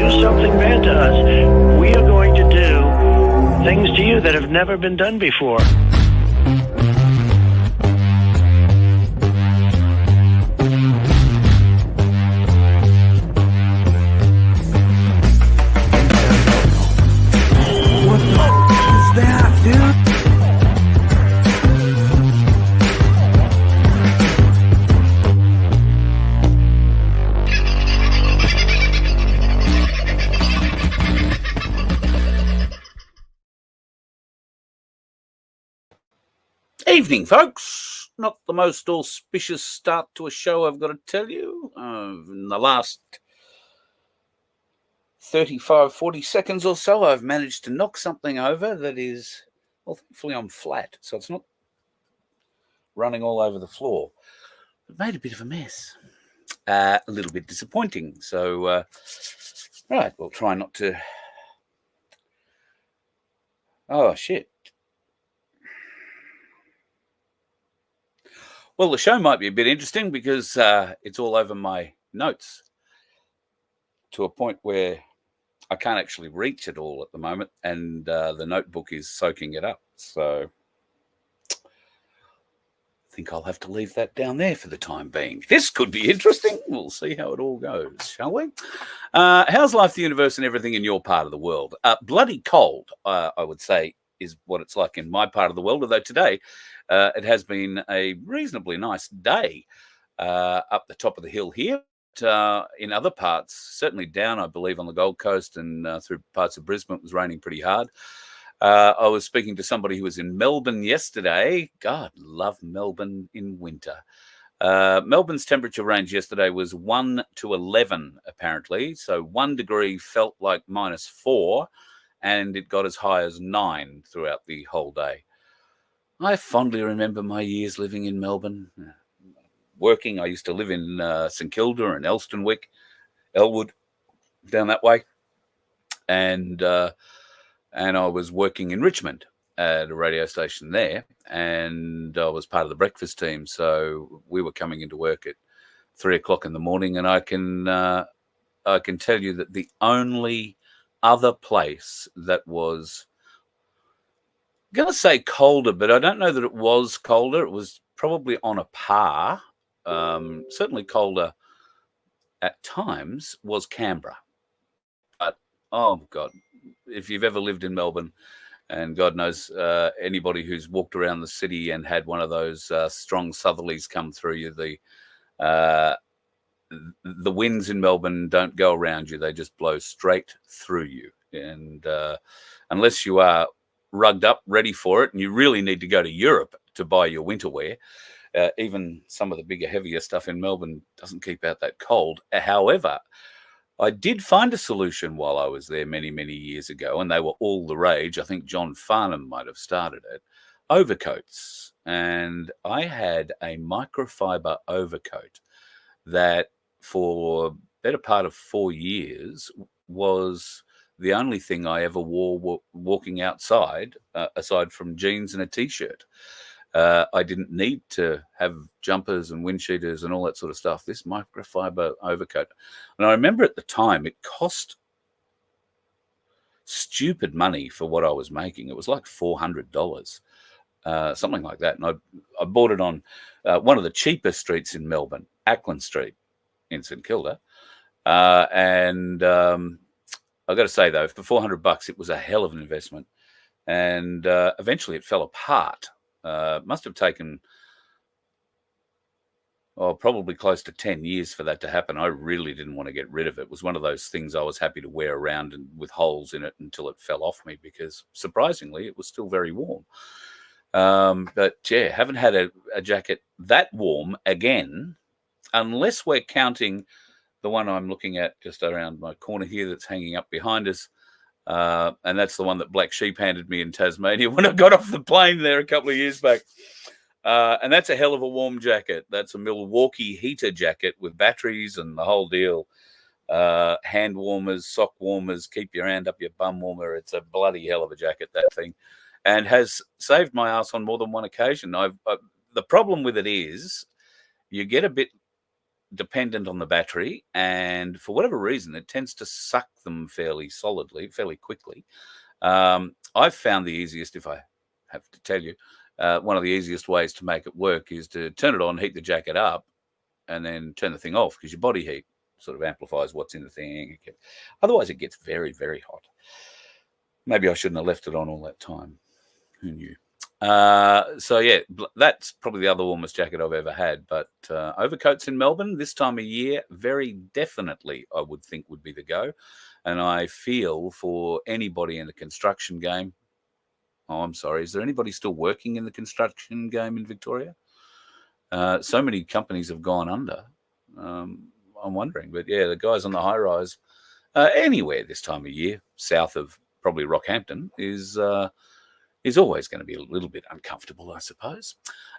do something bad to us, we are going to do things to you that have never been done before. What the is that, dude? Evening, folks. Not the most auspicious start to a show, I've got to tell you. In the last 35, 40 seconds or so, I've managed to knock something over that is, well, thankfully I'm flat, so it's not running all over the floor. It made a bit of a mess. A little bit disappointing. So, right, we'll try not to... Oh, shit. Well, the show might be a bit interesting because it's all over my notes to a point where I can't actually reach it all at the moment, and the notebook is soaking it up. So I think I'll have to leave that down there for the time being. This could be interesting. We'll see how it all goes, shall we? How's life, the universe, and everything in your part of the world? Bloody cold, I would say, is what it's like in my part of the world, although today it has been a reasonably nice day up the top of the hill here. In other parts, certainly down, I believe, on the Gold Coast and through parts of Brisbane, it was raining pretty hard. I was speaking to somebody who was in Melbourne yesterday. God, love Melbourne in winter. Melbourne's temperature range yesterday was 1 to 11, apparently. So 1 degree felt like -4, and it got as high as 9 throughout the whole day. I fondly remember my years living in Melbourne. Working, I used to live in St Kilda and Elstonwick, Elwood, down that way, and I was working in Richmond at a radio station there, and I was part of the breakfast team. So we were coming into work at 3 o'clock in the morning, and I can tell you that the only other place that was, I'm going to say colder, but I don't know that it was colder. It was probably on a par. Certainly colder at times was Canberra. But, oh, God, if you've ever lived in Melbourne, and God knows anybody who's walked around the city and had one of those strong southerlies come through you, the winds in Melbourne don't go around you. They just blow straight through you. And unless you are rugged up, ready for it, and you really need to go to Europe to buy your winter wear, even some of the bigger, heavier stuff in Melbourne doesn't keep out that cold. However, I did find a solution while I was there many, many years ago, and they were all the rage. I think John Farnham might have started it. Overcoats. And I had a microfiber overcoat that for the better part of 4 years was the only thing I ever wore walking outside, aside from jeans and a T-shirt. I didn't need to have jumpers and wind cheaters and all that sort of stuff. This microfiber overcoat. And I remember at the time it cost stupid money for what I was making. It was like $400, something like that. And I bought it on one of the cheapest streets in Melbourne, Ackland Street in St Kilda. And I've got to say, though, for $400, it was a hell of an investment. And eventually it fell apart. Must have taken, probably close to 10 years for that to happen. I really didn't want to get rid of it. It was one of those things I was happy to wear around and with holes in it until it fell off me, because surprisingly, it was still very warm. But yeah, haven't had a jacket that warm again, unless we're counting the one I'm looking at just around my corner here that's hanging up behind us. And that's the one that Black Sheep handed me in Tasmania when I got off the plane there a couple of years back. And that's a hell of a warm jacket. That's a Milwaukee heater jacket with batteries and the whole deal. Hand warmers, sock warmers, keep your hand up your bum warmer. It's a bloody hell of a jacket, that thing. And has saved my ass on more than one occasion. The problem with it is you get a bit dependent on the battery, and for whatever reason, it tends to suck them fairly solidly, fairly quickly. I've found the easiest, if I have to tell you, one of the easiest ways to make it work is to turn it on, heat the jacket up, and then turn the thing off, because your body heat sort of amplifies what's in the thing. Otherwise, it gets very, very hot. Maybe I shouldn't have left it on all that time. Who knew? So yeah, that's probably the other warmest jacket I've ever had. But overcoats in Melbourne this time of year, very definitely, I would think, would be the go. And I feel for anybody in the construction game. Oh, I'm sorry. Is there anybody still working in the construction game in Victoria? So many companies have gone under. I'm wondering, but yeah, the guys on the high rise, anywhere this time of year, south of probably Rockhampton, is always going to be a little bit uncomfortable, I suppose.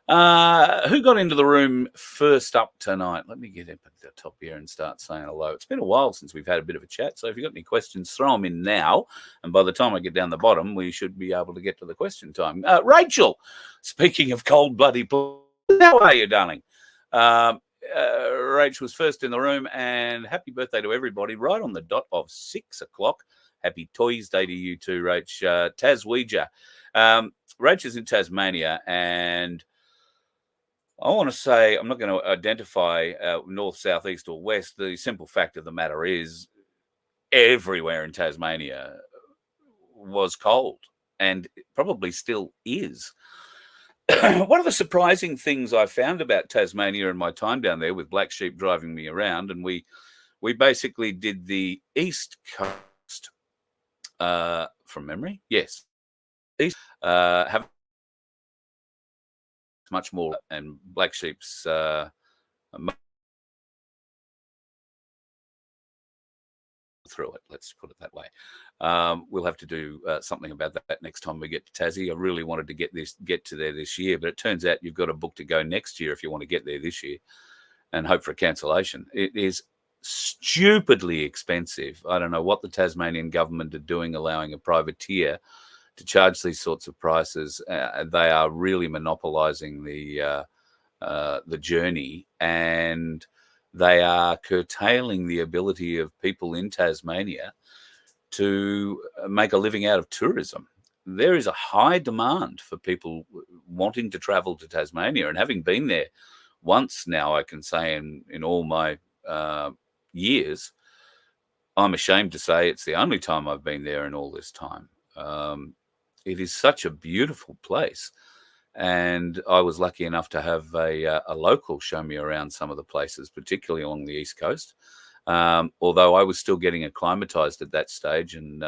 Who got into the room first up tonight? Let me get up at the top here and start saying hello. It's been a while since we've had a bit of a chat, so if you've got any questions, throw them in now, and by the time I get down the bottom, we should be able to get to the question time. Rachel, speaking of cold-bloody, how are you, darling? Rach was first in the room, and happy birthday to everybody, right on the dot of 6 o'clock. Happy Toys Day to you too, Rach. Taswegia. Rach is in Tasmania, and I want to say, I'm not going to identify north, south, east, or west. The simple fact of the matter is everywhere in Tasmania was cold, and probably still is. One of the surprising things I found about Tasmania in my time down there, with Black Sheep driving me around, and we basically did the East Coast from memory. Yes. East have much more, and Black Sheep's through it, let's put it that way. We'll have to do something about that next time we get to Tassie. I really wanted to get to there this year, but it turns out you've got a book to go next year if you want to get there this year, and hope for a cancellation. It is stupidly expensive. I don't know what the Tasmanian government are doing, allowing a privateer to charge these sorts of prices. They are really monopolising the journey, and they are curtailing the ability of people in Tasmania to make a living out of tourism. There is a high demand for people wanting to travel to Tasmania, and having been there once now, I can say in all my years, I'm ashamed to say it's the only time I've been there in all this time. It is such a beautiful place, and I was lucky enough to have a local show me around some of the places, particularly along the East Coast. Although I was still getting acclimatized at that stage, and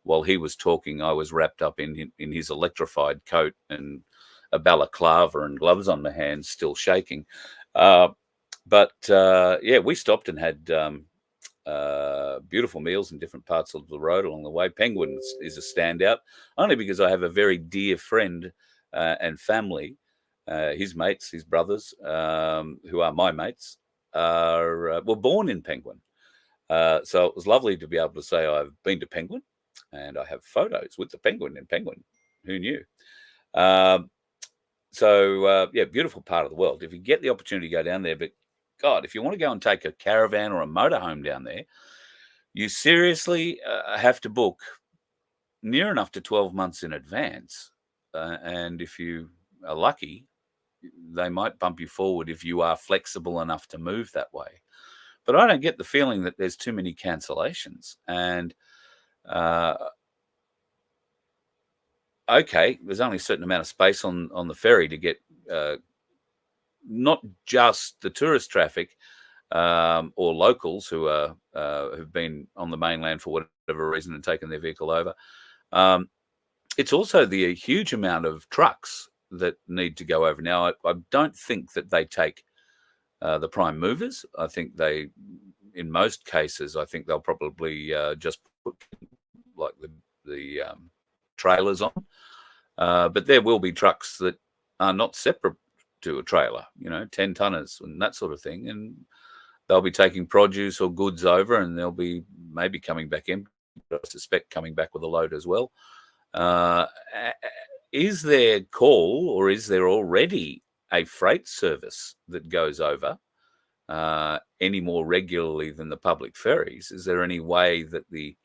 while he was talking, I was wrapped up in his electrified coat and a balaclava and gloves on my hands, still shaking. But we stopped and had beautiful meals in different parts of the road along the way. Penguin is a standout, only because I have a very dear friend and family. His mates, his brothers, who are my mates, were born in Penguin. So it was lovely to be able to say I've been to Penguin, and I have photos with the penguin in Penguin. Who knew? Beautiful part of the world. If you get the opportunity to go down there, but God, if you want to go and take a caravan or a motorhome down there, you seriously have to book near enough to 12 months in advance. And if you are lucky, they might bump you forward if you are flexible enough to move that way. But I don't get the feeling that there's too many cancellations. And okay, there's only a certain amount of space on the ferry to get not just the tourist traffic or locals who have been on the mainland for whatever reason and taken their vehicle over. It's also the huge amount of trucks that need to go over. Now, I don't think that they take the prime movers. I think in most cases, I think they'll probably just put like the trailers on. But there will be trucks that are not separate to a trailer, 10 tonners and that sort of thing. And they'll be taking produce or goods over, and they'll be maybe coming back in, I suspect coming back with a load as well. Is there call, or is there already a freight service that goes over any more regularly than the public ferries? Is there any way that the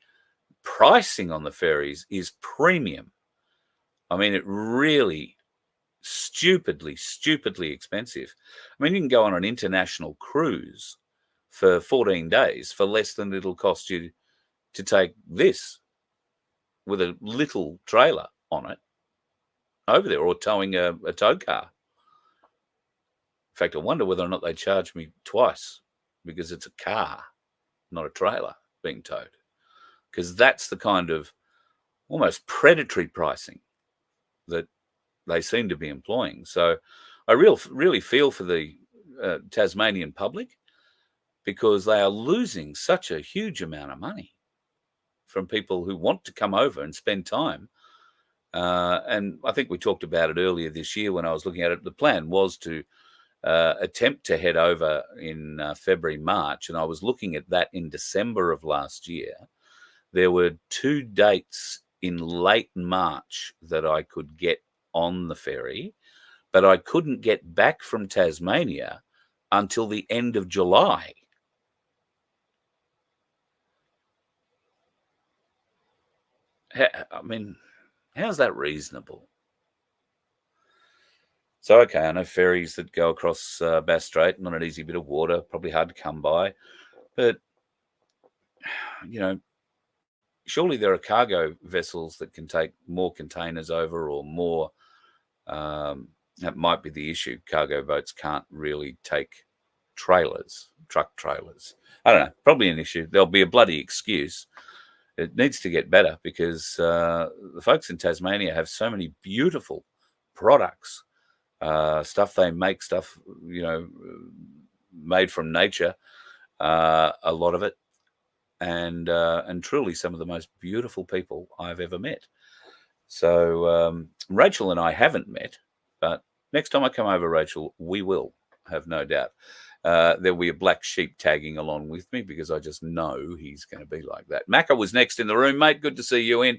pricing on the ferries is premium? I mean, it really stupidly expensive. I mean, you can go on an international cruise for 14 days for less than it'll cost you to take this with a little trailer on it over there, or towing a tow car. In fact, I wonder whether or not they charge me twice because it's a car, not a trailer being towed, because that's the kind of almost predatory pricing that they seem to be employing. So I really feel for the Tasmanian public, because they are losing such a huge amount of money from people who want to come over and spend time. And I think we talked about it earlier this year when I was looking at it. The plan was to attempt to head over in February, March, and I was looking at that in December of last year. There were 2 dates in late March that I could get on the ferry, but I couldn't get back from Tasmania until the end of July. I mean, how's that reasonable? So, okay, I know ferries that go across Bass Strait, not an easy bit of water, probably hard to come by. But, you know, surely there are cargo vessels that can take more containers over, or more. That might be the issue. Cargo boats can't really take trailers, truck trailers. I don't know, probably an issue. There'll be a bloody excuse. It needs to get better, because the folks in Tasmania have so many beautiful products, stuff they make, stuff, made from nature, a lot of it, and truly some of the most beautiful people I've ever met. So Rachel and I haven't met, but next time I come over, Rachel, we will, have no doubt. There'll be a black sheep tagging along with me, because I just know he's going to be like that. Macca was next in the room, mate. Good to see you in.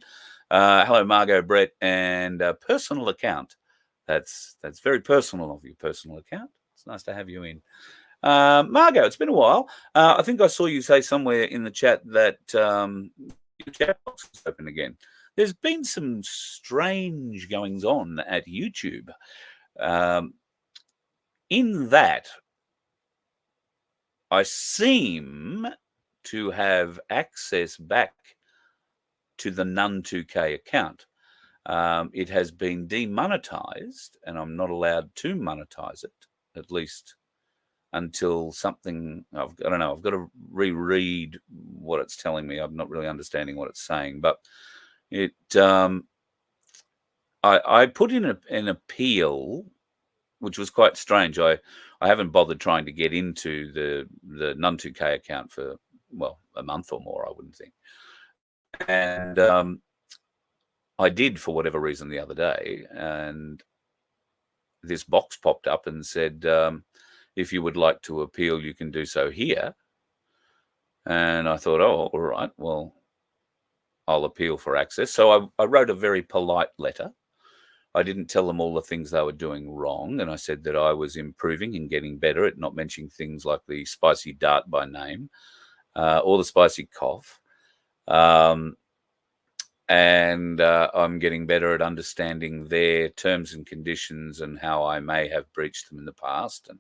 Hello, Margot, Brett, and personal account. That's very personal of you, personal account. It's nice to have you in. Margot, it's been a while. I think I saw you say somewhere in the chat that your chat box is open again. There's been some strange goings on at YouTube. In that, I seem to have access back to the Nun2K account. It has been demonetized, and I'm not allowed to monetize it, at least until something, I don't know, I've got to reread what it's telling me. I'm not really understanding what it's saying, but it, I put in an appeal, which was quite strange. I haven't bothered trying to get into the Nun2K account for, well, a month or more, I wouldn't think. And I did, for whatever reason, the other day, and this box popped up and said, if you would like to appeal, you can do so here. And I thought, oh, all right, well, I'll appeal for access. So I wrote a very polite letter. I didn't tell them all the things they were doing wrong, and I said that I was improving and getting better at not mentioning things like the spicy dart by name, or the spicy cough. And I'm getting better at understanding their terms and conditions and how I may have breached them in the past. And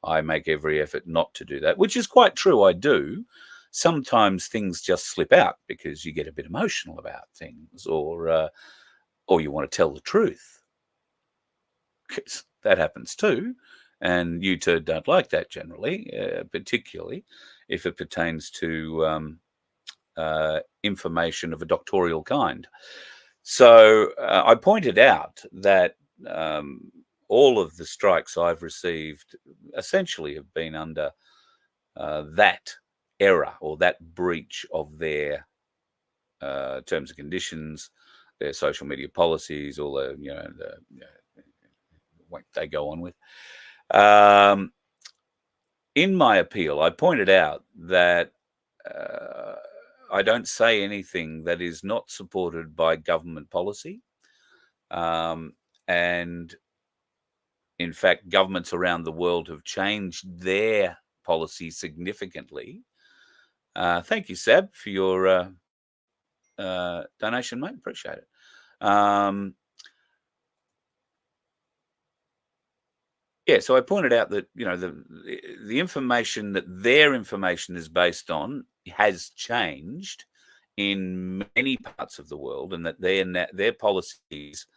I make every effort not to do that, which is quite true. I do. Sometimes things just slip out because you get a bit emotional about things, or you want to tell the truth. 'Cause that happens too. And you two don't like that generally, particularly if it pertains to information of a doctorial kind. So I pointed out that all of the strikes I've received essentially have been under that error, or that breach of their terms and conditions, their social media policies, all the what they go on with. In my appeal, I pointed out that I don't say anything that is not supported by government policy. And in fact, governments around the world have changed their policy significantly. Thank you, Seb, for your donation, mate. Appreciate it. Yeah, so I pointed out that the information that their information is based on has changed in many parts of the world, and that their policies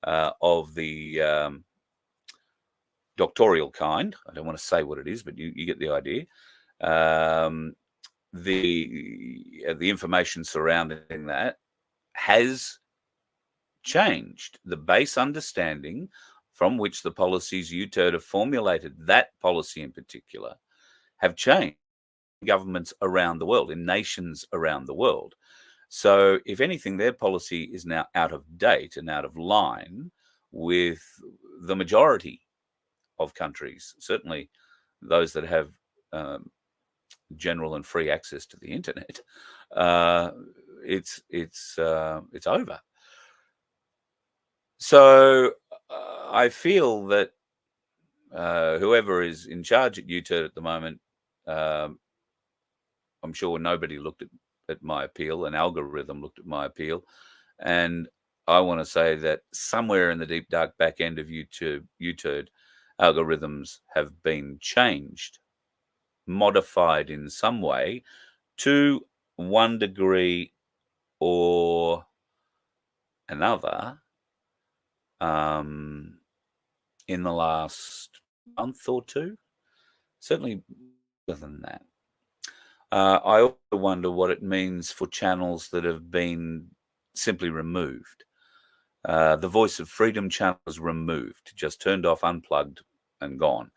of the doctorial kind, I don't want to say what it is, but you get the idea. The information surrounding that has changed. The base understanding from which the policies UTIRD have formulated, that policy in particular, have changed in governments around the world, in nations around the world. So if anything, their policy is now out of date and out of line with the majority of countries, certainly those that have general and free access to the internet. It's over. So I feel that whoever is in charge at UTIRD at the moment, I'm sure nobody looked at my appeal. An algorithm looked at my appeal, and I want to say that somewhere in the deep dark back end of UTIRD, algorithms have been changed, modified in some way to one degree or another in the last month or two, certainly more than that. I also wonder what it means for channels that have been simply removed. The Voice of Freedom channel was removed, just turned off, unplugged, and gone.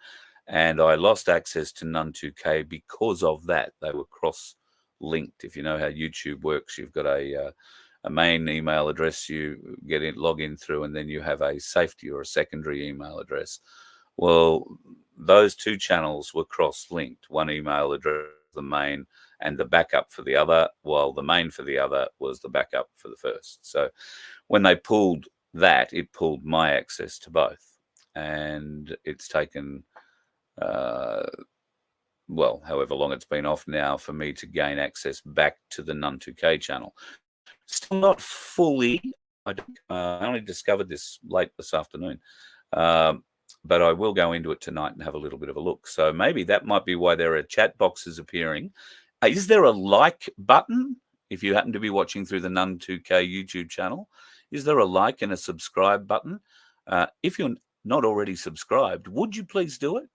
And I lost access to None2K because of that. They were cross-linked. If you know how YouTube works, you've got a main email address you log in through, and then you have a safety or a secondary email address. Well, those two channels were cross-linked. One email address, the main, and the backup for the other, while the main for the other was the backup for the first. So when they pulled that, it pulled my access to both. And it's taken, well, however long it's been off now for me to gain access back to the None2K channel. Still not fully. I only discovered this late this afternoon. But I will go into it tonight and have a little bit of a look. So maybe that might be why there are chat boxes appearing. Is there a like button if you happen to be watching through the None2K YouTube channel? Is there a like and a subscribe button? If you're not already subscribed, would you please do it?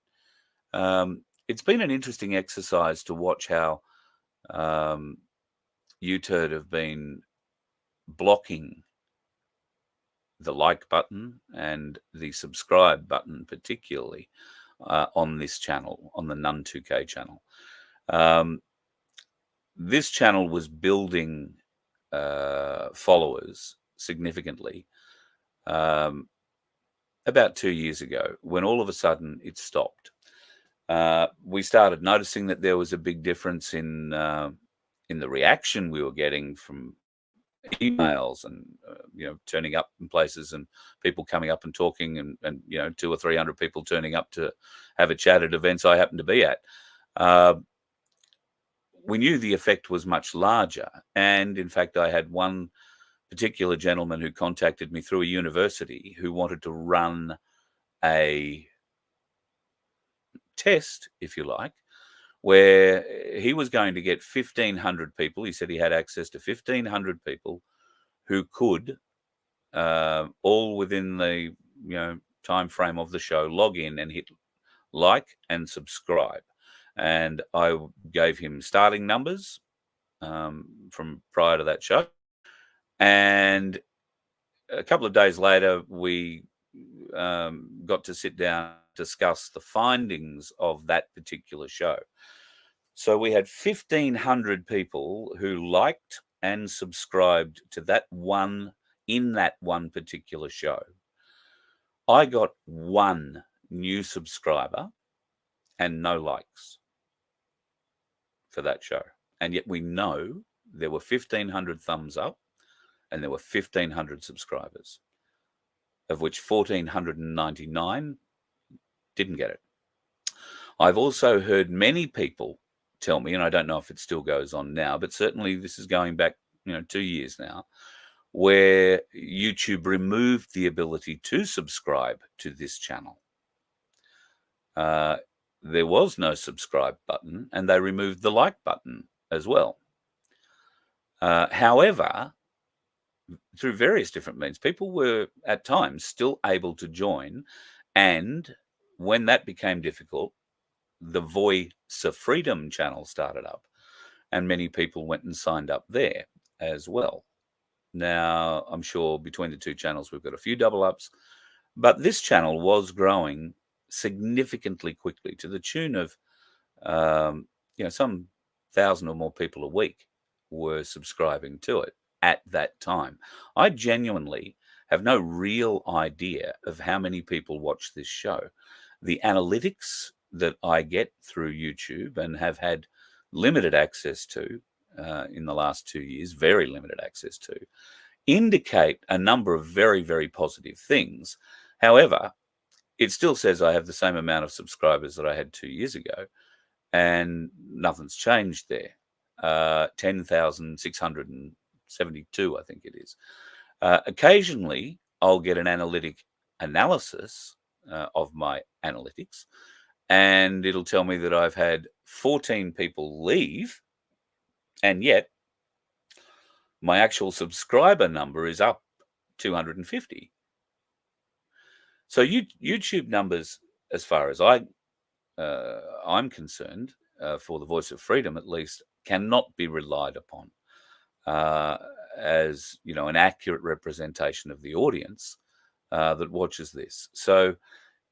It's been an interesting exercise to watch how UTIRD have been blocking the like button and the subscribe button, particularly on this channel, on the None2K channel. This channel was building followers significantly about 2 years ago, when all of a sudden it stopped. We started noticing that there was a big difference in the reaction we were getting from emails and turning up in places and people coming up and talking and 200 or 300 people turning up to have a chat at events I happened to be at. We knew the effect was much larger, and in fact I had one particular gentleman who contacted me through a university who wanted to run a test, if you like, where he was going to get 1,500 people. He said he had access to 1,500 people who could, all within the time frame of the show, log in and hit like and subscribe. And I gave him starting numbers from prior to that show. And a couple of days later, we got to sit down and discuss the findings of that particular show. So we had 1,500 people who liked and subscribed to that one particular show. I got one new subscriber and no likes for that show. And yet we know there were 1,500 thumbs up and there were 1,500 subscribers, of which 1,499 didn't get it. I've also heard many people tell me, and I don't know if it still goes on now, but certainly this is going back, 2 years now, where YouTube removed the ability to subscribe to this channel. There was no subscribe button, and they removed the like button as well. However, through various different means, people were at times still able to join, and when that became difficult, the Voice of Freedom channel started up, and many people went and signed up there as well. Now, I'm sure between the two channels, we've got a few double ups, but this channel was growing significantly quickly to the tune of, some 1,000 or more people a week were subscribing to it at that time. I genuinely have no real idea of how many people watch this show. The analytics that I get through YouTube and have had limited access to in the last 2 years, very limited access to, indicate a number of very, very positive things. However, it still says I have the same amount of subscribers that I had 2 years ago, and nothing's changed there. 10,672, I think it is. Occasionally, I'll get an analytic analysis of my analytics, and it'll tell me that I've had 14 people leave, and yet my actual subscriber number is up 250. So YouTube numbers, as far as I'm concerned, for the Voice of Freedom at least, cannot be relied upon as an accurate representation of the audience that watches this. So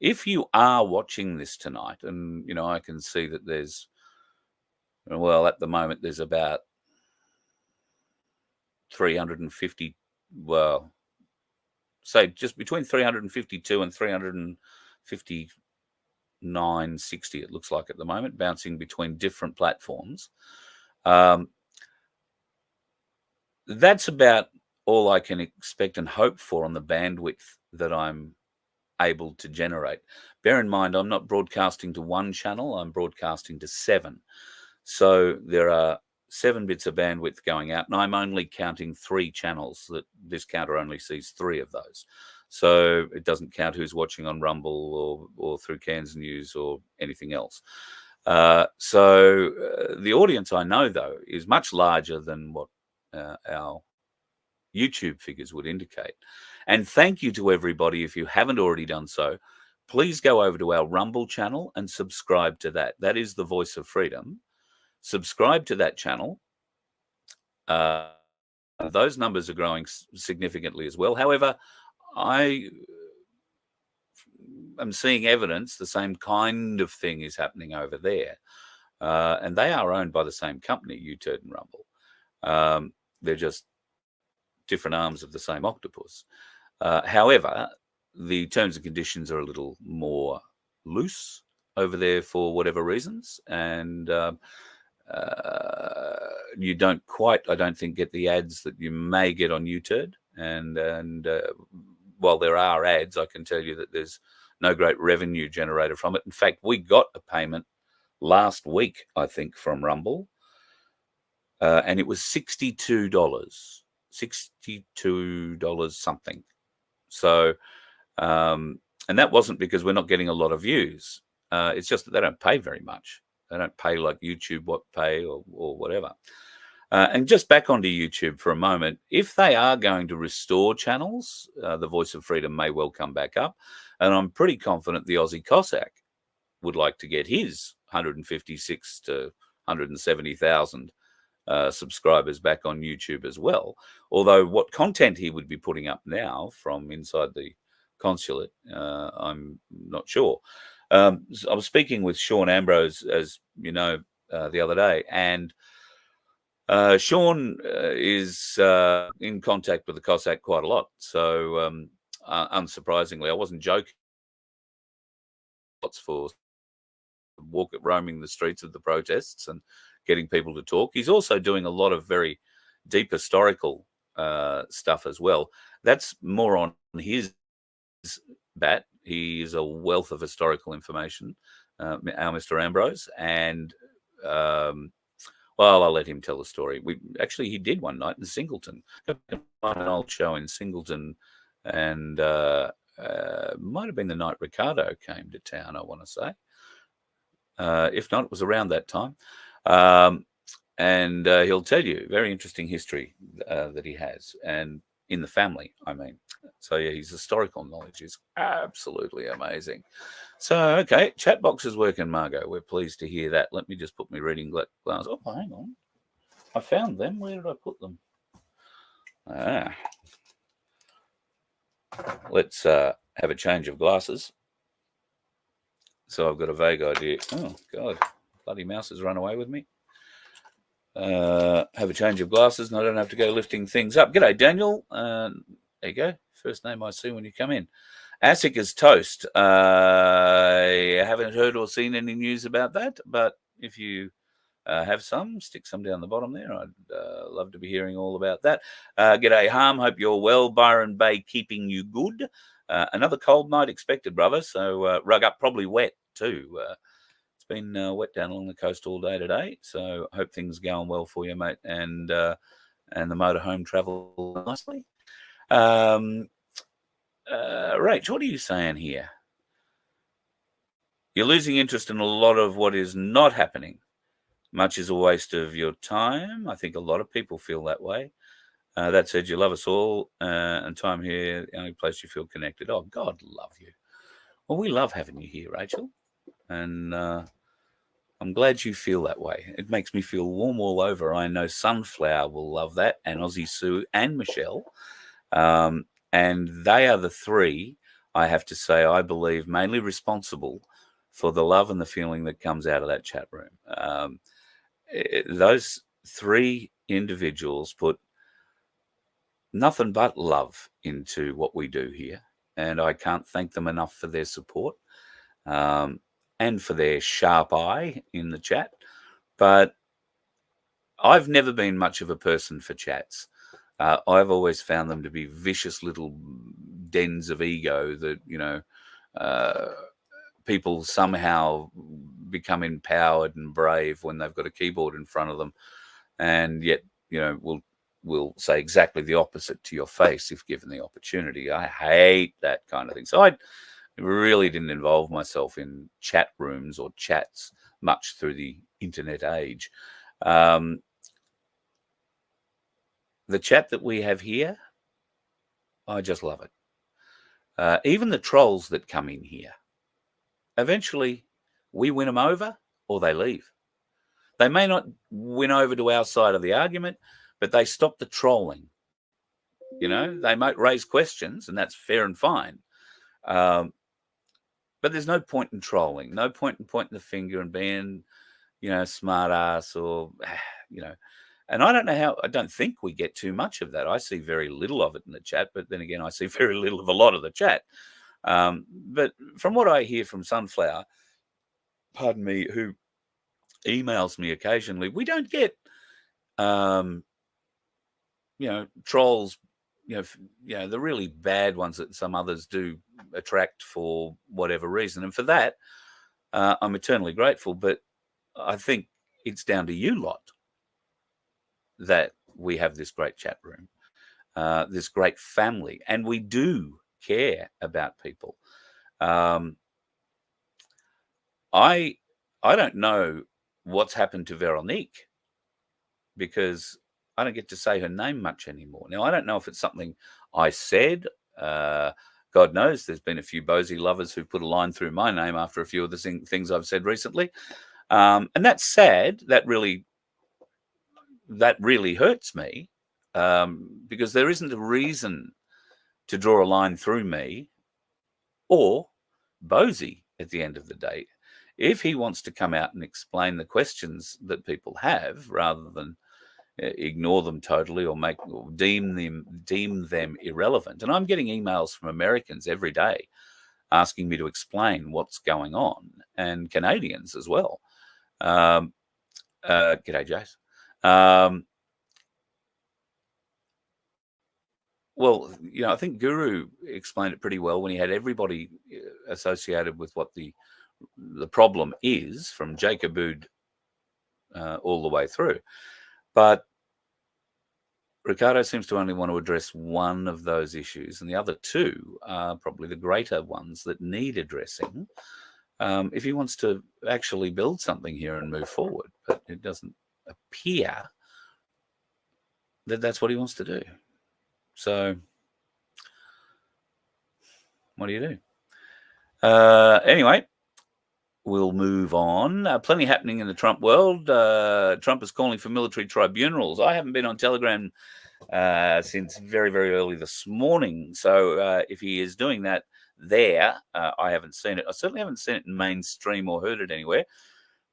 if you are watching this tonight, and I can see that there's, well, at the moment there's about 350, well, say just between 352 and 359.60, it looks like at the moment, bouncing between different platforms. That's about all I can expect and hope for on the bandwidth that I'm able to generate. Bear in mind, I'm not broadcasting to one channel, I'm broadcasting to 7. So there are 7 bits of bandwidth going out, and I'm only counting 3 channels. That this counter only sees 3 of those. So it doesn't count who's watching on Rumble or through Cairns News or anything else. So the audience I know, though, is much larger than what our YouTube figures would indicate. And thank you to everybody. If you haven't already done so, please go over to our Rumble channel and subscribe to that. That is the Voice of Freedom. Subscribe to that channel. Those numbers are growing significantly as well. However, I am seeing evidence the same kind of thing is happening over there. And they are owned by the same company, YouTube and Rumble. They're just different arms of the same octopus. However, the terms and conditions are a little more loose over there for whatever reasons. And you don't quite, I don't think, get the ads that you may get on YouTube. And while there are ads, I can tell you that there's no great revenue generated from it. In fact, we got a payment last week, I think, from Rumble, and it was $62, $62 something. So, and that wasn't because we're not getting a lot of views. It's just that they don't pay very much. They don't pay like YouTube pay or whatever. And just back onto YouTube for a moment, if they are going to restore channels, the Voice of Freedom may well come back up. And I'm pretty confident the Aussie Cossack would like to get his 156 to 170,000 subscribers back on YouTube as well. Although what content he would be putting up now from inside the consulate, I'm not sure. I was speaking with Sean Ambrose, as you know, the other day, and Sean is in contact with the Cossack quite a lot. So unsurprisingly, I wasn't joking. Lots for roaming the streets of the protests and getting people to talk. He's also doing a lot of very deep historical stuff as well. That's more on his bat. He is a wealth of historical information. our Mr. Ambrose, and well, I'll let him tell the story. He did one night in Singleton, an old show in Singleton, and might have been the night Ricardo came to town, I want to say. If not, it was around that time. And he'll tell you very interesting history that he has, and in the family, I mean. So yeah, his historical knowledge is absolutely amazing. So okay, chat box is working, Margot. We're pleased to hear that. Let me just put my reading glass. Oh, hang on, I found them. Where did I put them? Let's have a change of glasses. So I've got a vague idea. Oh God, bloody mouse has run away with me. Have a change of glasses, and I don't have to go lifting things up. G'day, Daniel. There you go. First name I see when you come in. ASIC is toast. I haven't heard or seen any news about that, but if you have some, stick some down the bottom there. I'd love to be hearing all about that. G'day, Harm. Hope you're well. Byron Bay keeping you good. Another cold night expected, brother. So rug up, probably wet too. It's been wet down along the coast all day today, so I hope things are going well for you, mate, and the motorhome travel nicely. Rach, what are you saying here? You're losing interest in a lot of what is not happening. Much is a waste of your time. I think a lot of people feel that way. That said, you love us all, and time here, the only place you feel connected. Oh, God love you. Well, we love having you here, Rachel. And I'm glad you feel that way. It makes me feel warm all over. I know Sunflower will love that, and Aussie Sue and Michelle. And they are the three, I have to say, I believe, mainly responsible for the love and the feeling that comes out of that chat room. Those three individuals put nothing but love into what we do here, and I can't thank them enough for their support. And for their sharp eye in the chat. But I've never been much of a person for chats. I've always found them to be vicious little dens of ego that, people somehow become empowered and brave when they've got a keyboard in front of them, and yet, will say exactly the opposite to your face if given the opportunity. I hate that kind of thing. So I really didn't involve myself in chat rooms or chats much through the internet age. The chat that we have here, I just love it. Even the trolls that come in here, eventually we win them over or they leave. They may not win over to our side of the argument, but they stop the trolling. They might raise questions, and that's fair and fine. But there's no point in trolling, no point in pointing the finger and being, smart ass or, and I don't think we get too much of that. I see very little of it in the chat, but then again, I see very little of a lot of the chat. But from what I hear from Sunflower, pardon me, who emails me occasionally, we don't get, trolls, the really bad ones that some others do attract for whatever reason. And for that, I'm eternally grateful. But I think it's down to you lot that we have this great chat room, this great family, and we do care about people. I don't know what's happened to Veronique, because I don't get to say her name much anymore. Now, I don't know if it's something I said. God knows there's been a few Bosie lovers who put a line through my name after a few of the things I've said recently. And that's sad. That really hurts me, because there isn't a reason to draw a line through me or Bosie at the end of the day. If he wants to come out and explain the questions that people have, rather than ignore them totally or deem them irrelevant. And I'm getting emails from Americans every day asking me to explain what's going on, and Canadians as well. G'day, Jace. Well, I think Guru explained it pretty well when he had everybody associated with what the the problem is from Jacob Oud all the way through. But Ricardo seems to only want to address one of those issues, and the other two are probably the greater ones that need addressing if he wants to actually build something here and move forward. But it doesn't appear that that's what he wants to do. So what do you do? Anyway, we'll move on. Plenty happening in the Trump world. Trump is calling for military tribunals. I haven't been on Telegram since very, very early this morning. So if he is doing that there, I haven't seen it. I certainly haven't seen it in mainstream or heard it anywhere.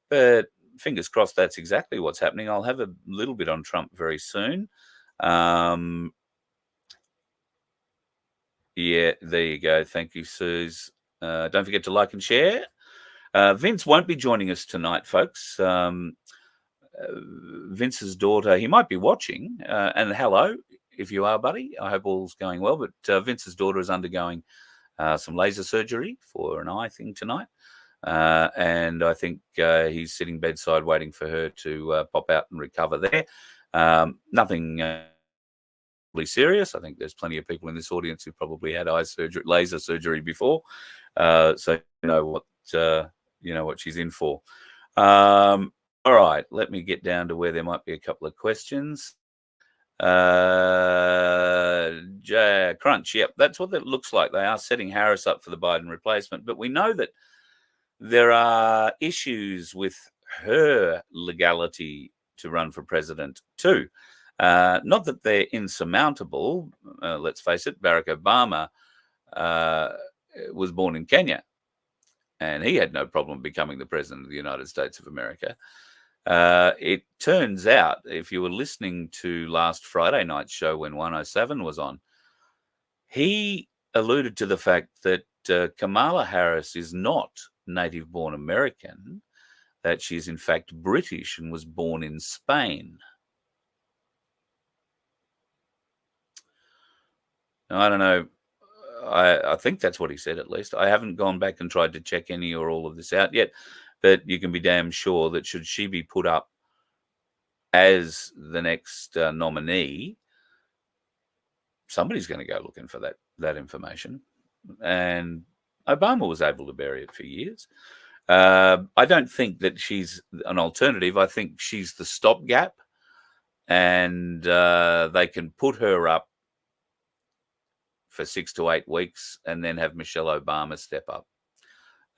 But fingers crossed that's exactly what's happening. I'll have a little bit on Trump very soon. Yeah, there you go. Thank you, Suze. Don't forget to like and share. Vince won't be joining us tonight, folks. Vince's daughter, he might be watching. And hello, if you are, buddy. I hope all's going well. But Vince's daughter is undergoing some laser surgery for an eye thing tonight. And I think he's sitting bedside waiting for her to pop out and recover there. Nothing really serious. I think there's plenty of people in this audience who probably had laser surgery before. So you know what she's in for. All right, let me get down to where there might be a couple of questions. Crunch, yep, that's what it looks like. They are setting Harris up for the Biden replacement, but we know that there are issues with her legality to run for president too. Not that they're insurmountable. Let's face it, Barack Obama was born in Kenya, and he had no problem becoming the president of the United States of America. It turns out, if you were listening to last Friday night's show when 107 was on, he alluded to the fact that Kamala Harris is not native-born American, that she's in fact British and was born in Spain. Now, I don't know. I think that's what he said, at least. I haven't gone back and tried to check any or all of this out yet, but you can be damn sure that should she be put up as the next nominee, somebody's going to go looking for that information. And Obama was able to bury it for years. I don't think that she's an alternative. I think she's the stopgap, and they can put her up for 6 to 8 weeks and then have Michelle Obama step up.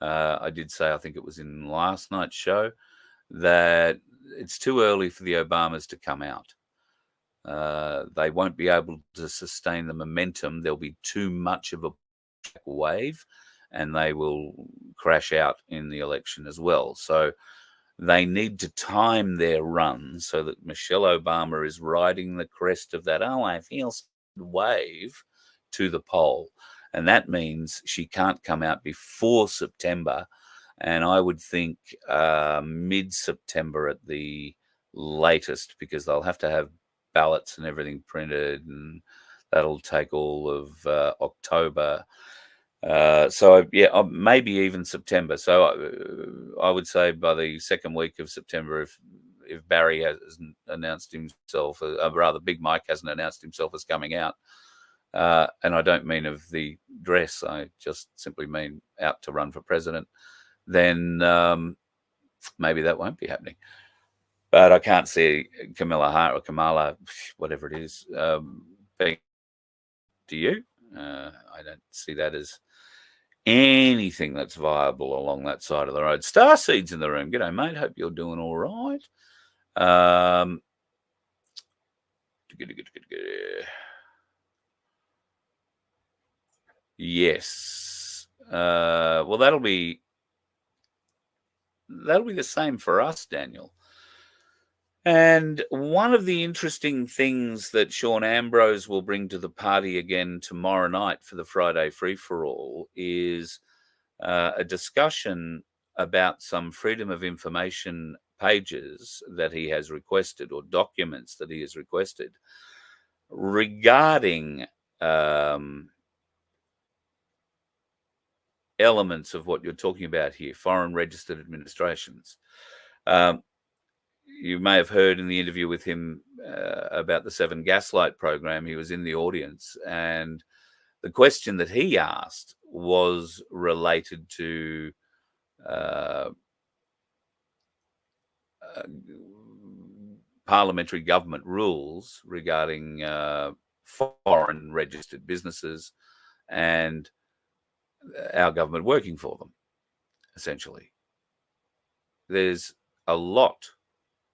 I did say, I think it was in last night's show, that it's too early for the Obamas to come out. They won't be able to sustain the momentum. There'll be too much of a wave, and they will crash out in the election as well. So they need to time their run so that Michelle Obama is riding the crest of that, I feel wave to the poll. And that means she can't come out before September. And I would think mid-September at the latest, because they'll have to have ballots and everything printed, and that'll take all of October. So, yeah, maybe even September. So I would say by the second week of September, if Barry hasn't announced himself, rather Big Mike hasn't announced himself as coming out, and I don't mean of the dress, I just simply mean out to run for president, then maybe that won't be happening. But I can't see Kamala, whatever it is, being. Do you? I don't see that as anything that's viable along that side of the road. Starseed's in the room. G'day, mate. Hope you're doing all right. Yes. Well, that'll be the same for us, Daniel. And one of the interesting things that Sean Ambrose will bring to the party again tomorrow night for the Friday Free-for-All is a discussion about some freedom of information pages that he has requested, or documents that he has requested, regarding elements of what you're talking about here, foreign registered administrations. You may have heard in the interview with him about the 7 Gaslight program. He was in the audience, and the question that he asked was related to parliamentary government rules regarding foreign registered businesses and our government working for them, essentially. There's a lot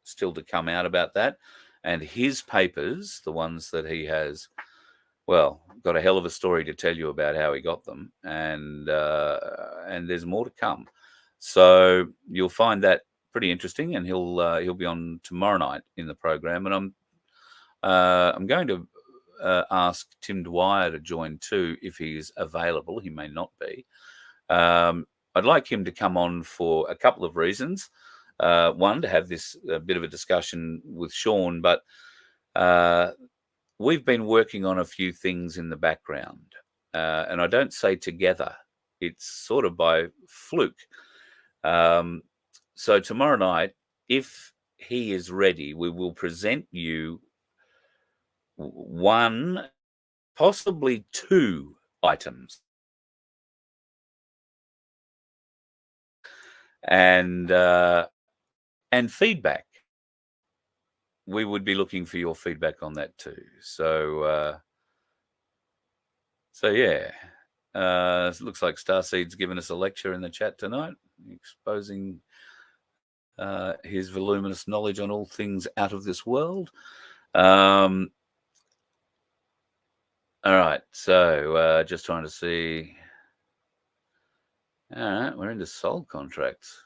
still to come out about that. And his papers, the ones that he has, well, got a hell of a story to tell you about how he got them. And there's more to come. So you'll find that pretty interesting, and he'll be on tomorrow night in the program. And I'm going to ask Tim Dwyer to join too if he's available. He may not be. I'd like him to come on for a couple of reasons. One, to have this bit of a discussion with Sean, but we've been working on a few things in the background, and I don't say together. It's sort of by fluke. So tomorrow night, if he is ready, we will present you one, possibly 2 items. And feedback. We would be looking for your feedback on that too. So yeah. It looks like Starseed's given us a lecture in the chat tonight, exposing his voluminous knowledge on all things out of this world. All right, so just trying to see. All right, we're into soul contracts.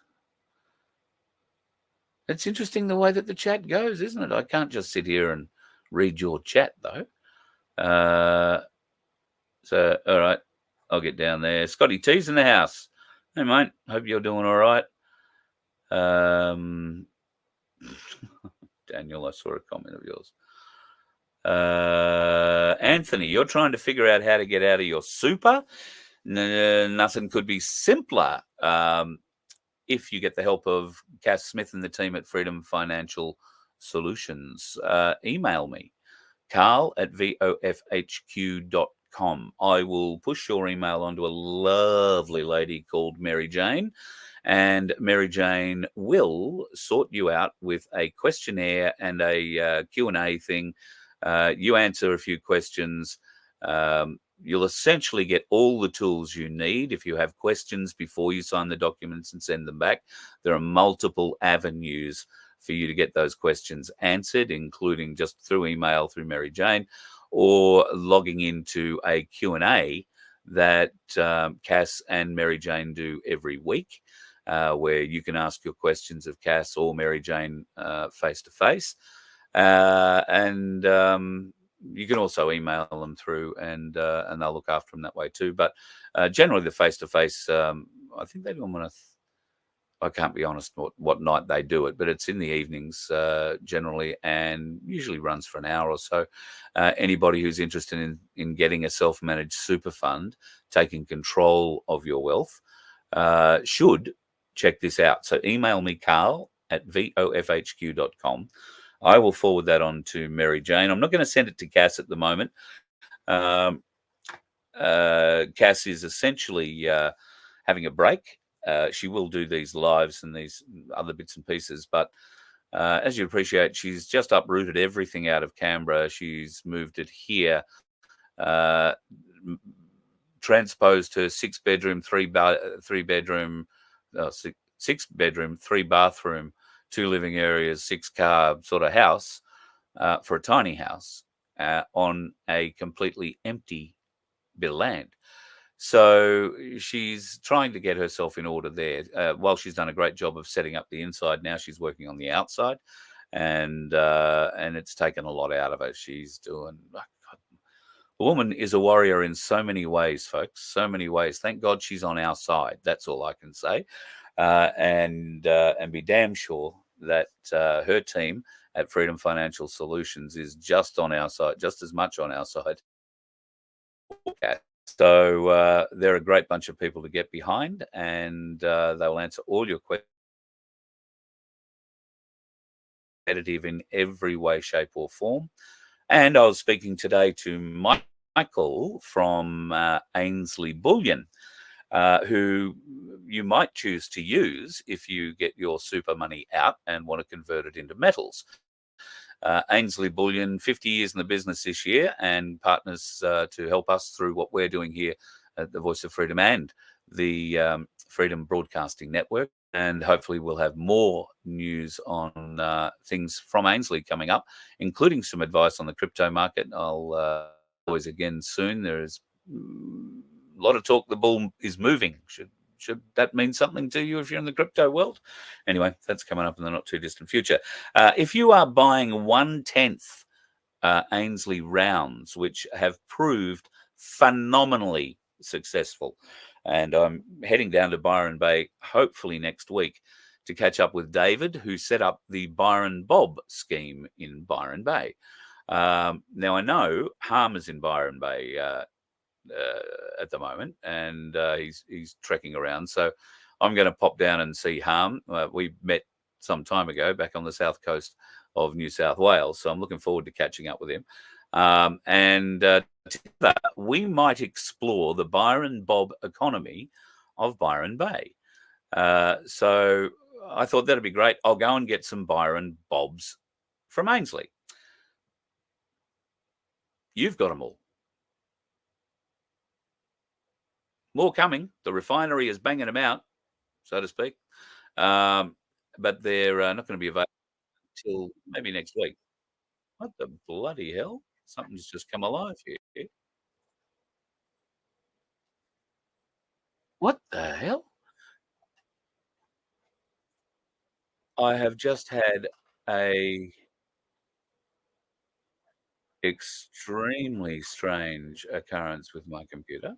It's interesting the way that the chat goes, isn't it? I can't just sit here and read your chat, though. So, all right, I'll get down there. Scotty T's in the house. Hey, mate, hope you're doing all right. Daniel, I saw a comment of yours. Anthony, you're trying to figure out how to get out of your super. Nothing could be simpler if you get the help of Cass Smith and the team at Freedom Financial Solutions. Email me, carl@vofhq.com. I will push your email onto a lovely lady called Mary Jane, and Mary Jane will sort you out with a questionnaire and a Q&A thing. You answer a few questions. You'll essentially get all the tools you need. If you have questions before you sign the documents and send them back, there are multiple avenues for you to get those questions answered, including just through email, through Mary Jane, or logging into a Q&A that Cass and Mary Jane do every week, where you can ask your questions of Cass or Mary Jane face-to-face. And you can also email them through, and they'll look after them that way too. But generally, the face-to-face, I think they do them on I can't be honest what night they do it, but it's in the evenings generally, and usually runs for an hour or so. Anybody who's interested in getting a self-managed super fund, taking control of your wealth, should check this out. So email me, carl@vofhq.com. I will forward that on to Mary Jane. I'm not going to send it to Cass at the moment. Cass is essentially having a break. She will do these lives and these other bits and pieces, but as you appreciate, she's just uprooted everything out of Canberra. She's moved it here, transposed her 6-bedroom, 3-bathroom, 2 living areas, 6-car sort of house for a tiny house on a completely empty bit of land. So she's trying to get herself in order there. While she's done a great job of setting up the inside, now she's working on the outside, and it's taken a lot out of her. She's doing. The woman is a warrior in so many ways, folks. So many ways. Thank God she's on our side. That's all I can say. And be damn sure that her team at Freedom Financial Solutions is just on our side, just as much on our side. So they're a great bunch of people to get behind, and they'll answer all your questions in every way, shape, or form. And I was speaking today to Michael from Ainsley Bullion, who you might choose to use if you get your super money out and want to convert it into metals. Ainsley Bullion, 50 years in the business this year, and partners to help us through what we're doing here at the Voice of Freedom and the Freedom Broadcasting Network. And hopefully we'll have more news on things from Ainsley coming up, including some advice on the crypto market. I'll always again soon. There is a lot of talk. The bull is moving. Should that mean something to you if you're in the crypto world? Anyway, that's coming up in the not too distant future. If you are buying 1/10 Ainsley rounds, which have proved phenomenally successful, and I'm heading down to Byron Bay hopefully next week to catch up with David, who set up the Byron Bob scheme in Byron Bay. Now I know Harm is in Byron Bay at the moment, and he's trekking around. So I'm going to pop down and see Harm. We met some time ago back on the south coast of New South Wales, so I'm looking forward to catching up with him. And together we might explore the Byron Bob economy of Byron Bay. So I thought that'd be great. I'll go and get some Byron Bobs from Ainsley. You've got them all. More coming. The refinery is banging them out, so to speak. But they're not going to be available until maybe next week. What the bloody hell? Something's just come alive here. What the hell? I have just had a extremely strange occurrence with my computer,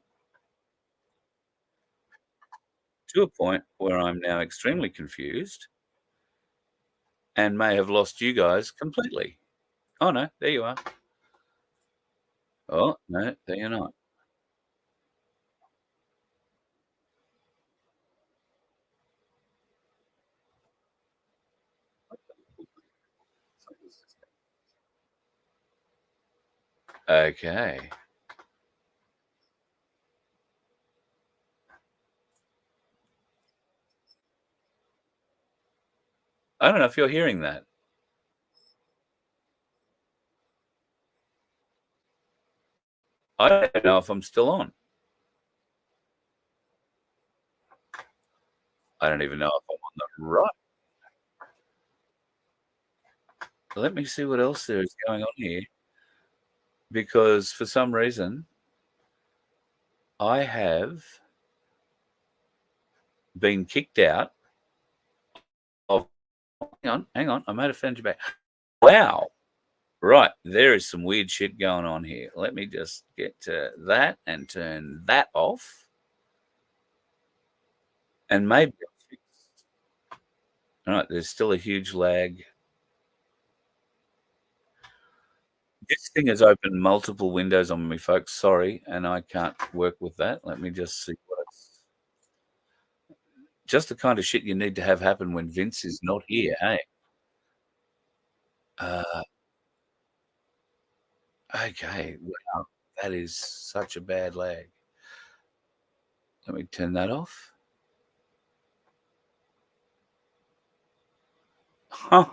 to a point where I'm now extremely confused and may have lost you guys completely. Oh, no, there you are. Oh, no, there you're not. Okay. I don't know if you're hearing that. I don't know if I'm still on. I don't even know if I'm on the right. Let me see what else there is going on here, because for some reason I have been kicked out of. Hang on. I might have found you back. Wow. Right. There is some weird shit going on here. Let me just get to that and turn that off. And maybe. All right. There's still a huge lag. This thing has opened multiple windows on me, folks. Sorry. And I can't work with that. Let me just see what it's. Just the kind of shit you need to have happen when Vince is not here, hey? Okay. Wow. That is such a bad lag. Let me turn that off. Huh.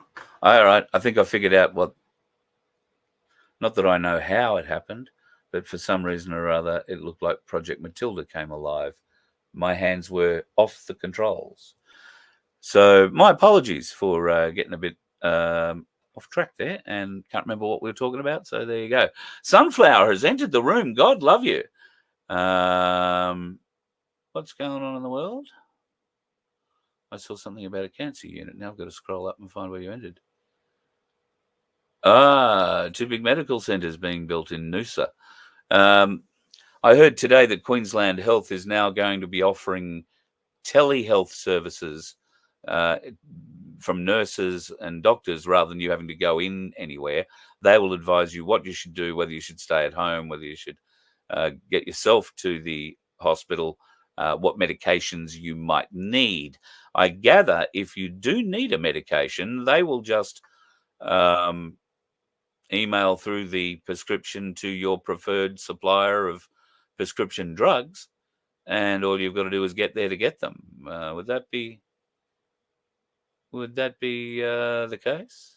All right. I think I figured out what. Not that I know how it happened, but for some reason or other, it looked like Project Matilda came alive. My hands were off the controls. So my apologies for getting a bit off track there and can't remember what we were talking about. So there you go. Sunflower has entered the room. God love you. What's going on in the world? I saw something about a cancer unit. Now I've got to scroll up and find where you ended. 2 big medical centres being built in Noosa. I heard today that Queensland Health is now going to be offering telehealth services from nurses and doctors rather than you having to go in anywhere. They will advise you what you should do, whether you should stay at home, whether you should get yourself to the hospital, what medications you might need. I gather if you do need a medication, they will just email through the prescription to your preferred supplier of prescription drugs, and all you've got to do is get there to get them. Would that be the case?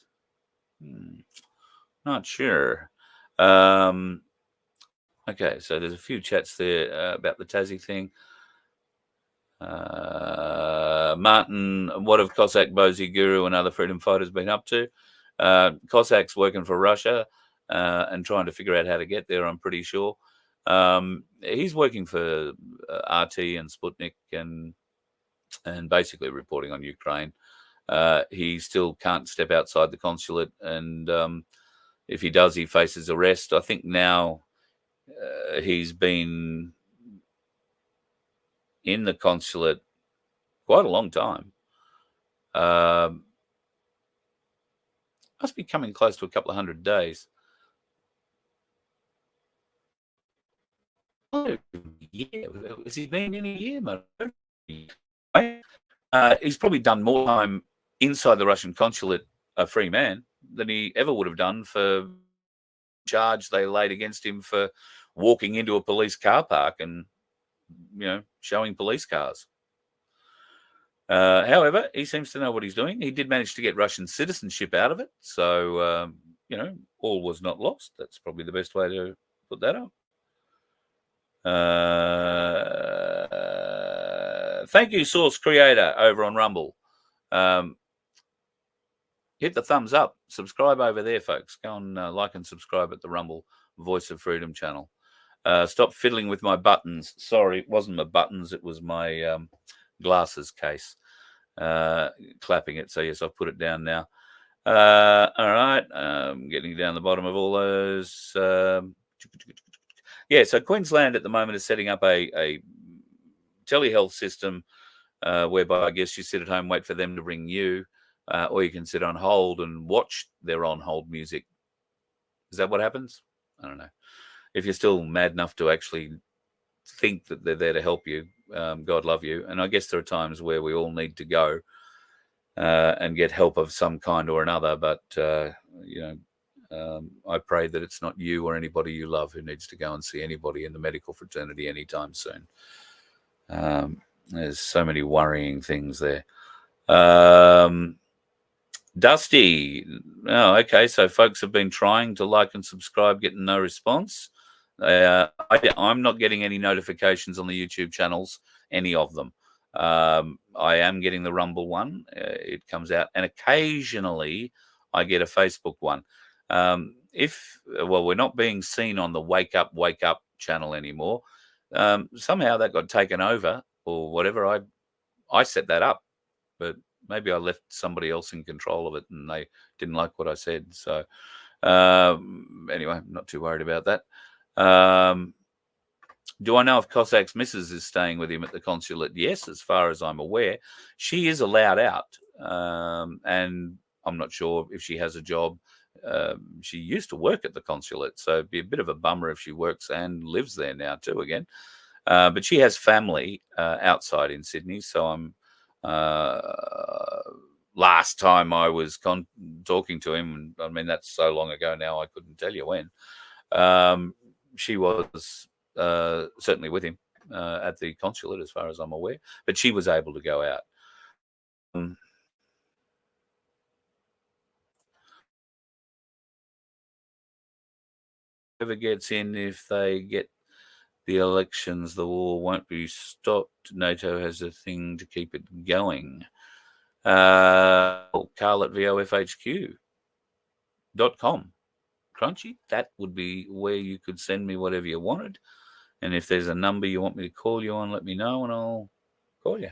Not sure. Okay, so there's a few chats there about the Tassie thing. Martin, what have Cossack, Bozy, Guru, and other freedom fighters been up to? Cossack's working for Russia and trying to figure out how to get there, I'm pretty sure. He's working for RT and Sputnik and basically reporting on Ukraine. He still can't step outside the consulate, and if he does, he faces arrest. I think now he's been in the consulate quite a long time. Must be coming close to a couple of 100 days. Oh, yeah. Has he been in a year? He's probably done more time inside the Russian consulate, a free man, than he ever would have done for charge they laid against him for walking into a police car park and, showing police cars. However, he seems to know what he's doing. He did manage to get Russian citizenship out of it. So, all was not lost. That's probably the best way to put that up. Thank you, Source Creator, over on Rumble. Hit the thumbs up. Subscribe over there, folks. Go and like and subscribe at the Rumble Voice of Freedom channel. Stop fiddling with my buttons. Sorry, it wasn't my buttons. It was my glasses case. Clapping it. So, yes, I've put it down now. All right. Getting down the bottom of all those. So Queensland at the moment is setting up a telehealth system whereby I guess you sit at home, wait for them to ring you, or you can sit on hold and watch their on-hold music. Is that what happens? I don't know. If you're still mad enough to actually think that they're there to help you, God love you. And I guess there are times where we all need to go and get help of some kind or another. But, I pray that it's not you or anybody you love who needs to go and see anybody in the medical fraternity anytime soon. There's so many worrying things there. Dusty. Oh, okay. So folks have been trying to like and subscribe, getting no response. I'm not getting any notifications on the YouTube channels, any of them. I am getting the Rumble one. It comes out, and occasionally I get a Facebook one. We're not being seen on the Wake Up channel anymore. Somehow that got taken over or whatever. I set that up, but maybe I left somebody else in control of it and they didn't like what I said. So anyway, I'm not too worried about that. Do I know if Cossack's missus is staying with him at the consulate? Yes, as far as I'm aware. She is allowed out, and I'm not sure if she has a job. She used to work at the consulate, so it'd be a bit of a bummer if she works and lives there now too again. But she has family outside in Sydney, so I'm last time I was talking to him, I mean, that's so long ago now, I couldn't tell you when. She was certainly with him at the consulate, as far as I'm aware, but she was able to go out. Whoever gets in, if they get the elections, the war won't be stopped. NATO has a thing to keep it going. Carl at VOFHQ.com. Crunchy, that would be where you could send me whatever you wanted. And if there's a number you want me to call you on, let me know and I'll call you.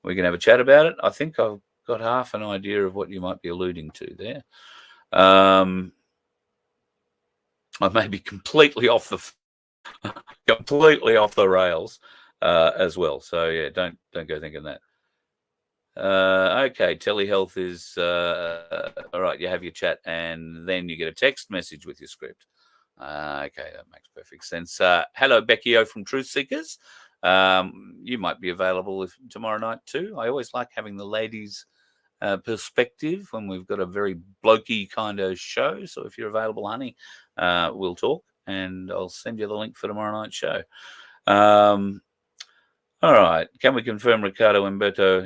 We can have a chat about it. I think I've got half an idea of what you might be alluding to there. I may be completely off the rails as well. So yeah, don't go thinking that. Okay, telehealth is all right. You have your chat and then you get a text message with your script. Okay, that makes perfect sense. Hello, Becky O from Truth Seekers. You might be available tomorrow night too. I always like having the ladies' perspective when we've got a very blokey kind of show. So if you're available, honey, we'll talk, and I'll send you the link for tomorrow night's show. All right. Can we confirm Ricardo Umberto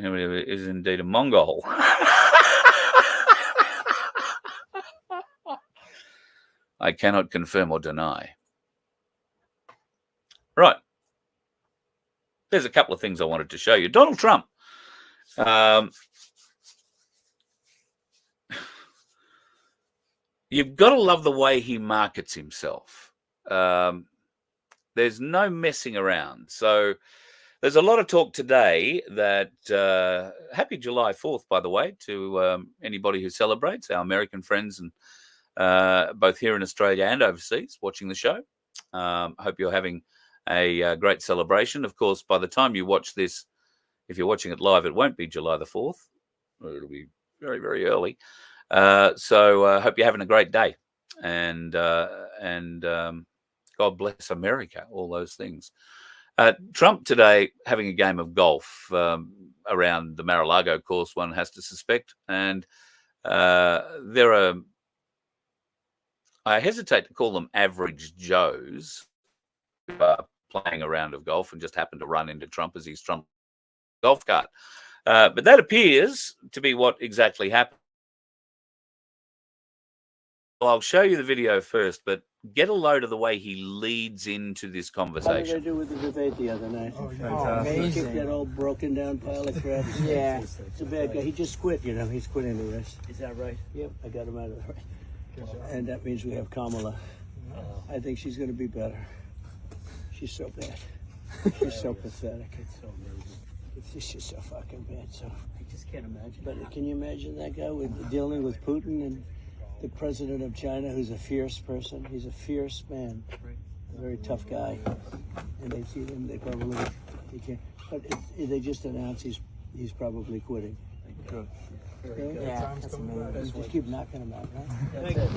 is indeed a Mongol? I cannot confirm or deny. Right. There's a couple of things I wanted to show you. Donald Trump. You've got to love the way he markets himself. There's no messing around. So there's a lot of talk today that happy July 4th, by the way, to anybody who celebrates, our American friends, and both here in Australia and overseas watching the show. Hope you're having a great celebration. Of course, by the time you watch this, if you're watching it live, it won't be July the 4th. It'll be very, very early. So hope you're having a great day. And God bless America, all those things. Trump today having a game of golf around the Mar-a-Lago course, one has to suspect. And there are, I hesitate to call them average Joes who are playing a round of golf and just happen to run into Trump as he's Trump golf cart. But that appears to be what exactly happened. Well, I'll show you the video first, but get a load of the way he leads into this conversation. What did I do with the debate the other night? Oh, fantastic. He kicked that old broken down pile of crap. Yeah. It's a bad guy. He just quit, you know. He's quitting the race. Is that right? Yep, I got him out of the race. And that means we have Kamala. I think she's going to be better. She's so bad. She's so pathetic. It's so amazing. It's just so fucking bad. So, I just can't imagine. but can you imagine that guy with dealing with Putin and the president of China, who's a fierce person? He's a fierce man, a very tough guy. And they see him. They probably he can't. But they just announced he's probably quitting. Good. Really? Yeah, that's amazing. Just keep knocking him out, right? That's it.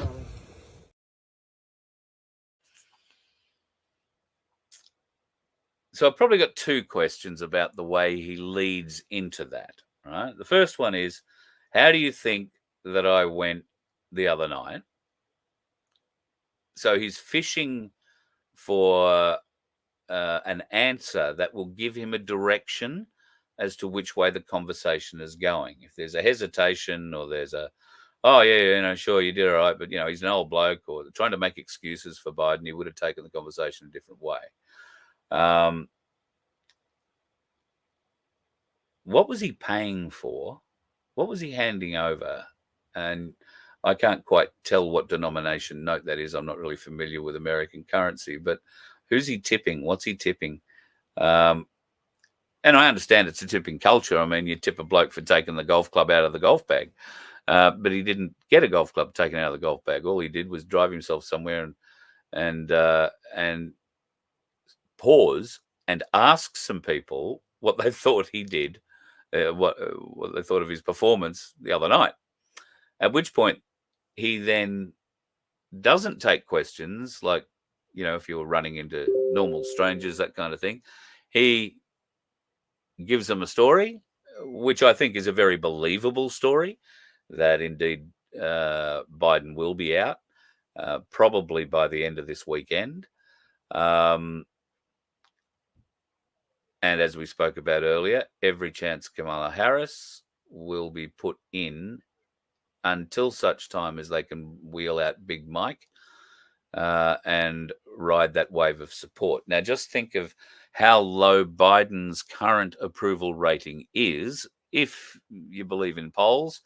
So I've probably got two questions about the way he leads into that. Right. The first one is, how do you think that I went the other night? So he's fishing for an answer that will give him a direction as to which way the conversation is going. If there's a hesitation or there's a, oh, yeah, you know, sure, you did all right, but, you know, he's an old bloke, or trying to make excuses for Biden, he would have taken the conversation a different way. What was he paying for? What was he handing over? And I can't quite tell what denomination note that is. I'm not really familiar with American currency, but who's he tipping? What's he tipping? And I understand it's a tipping culture. I mean, you tip a bloke for taking the golf club out of the golf bag, but he didn't get a golf club taken out of the golf bag. All he did was drive himself somewhere and pause and ask some people what they thought he did, what they thought of his performance the other night. At which point, he then doesn't take questions like, you know, if you're running into normal strangers, that kind of thing. He gives them a story, which I think is a very believable story, that indeed Biden will be out probably by the end of this weekend. And as we spoke about earlier, every chance Kamala Harris will be put in until such time as they can wheel out Big Mike and ride that wave of support. Now, just think of how low Biden's current approval rating is. If you believe in polls,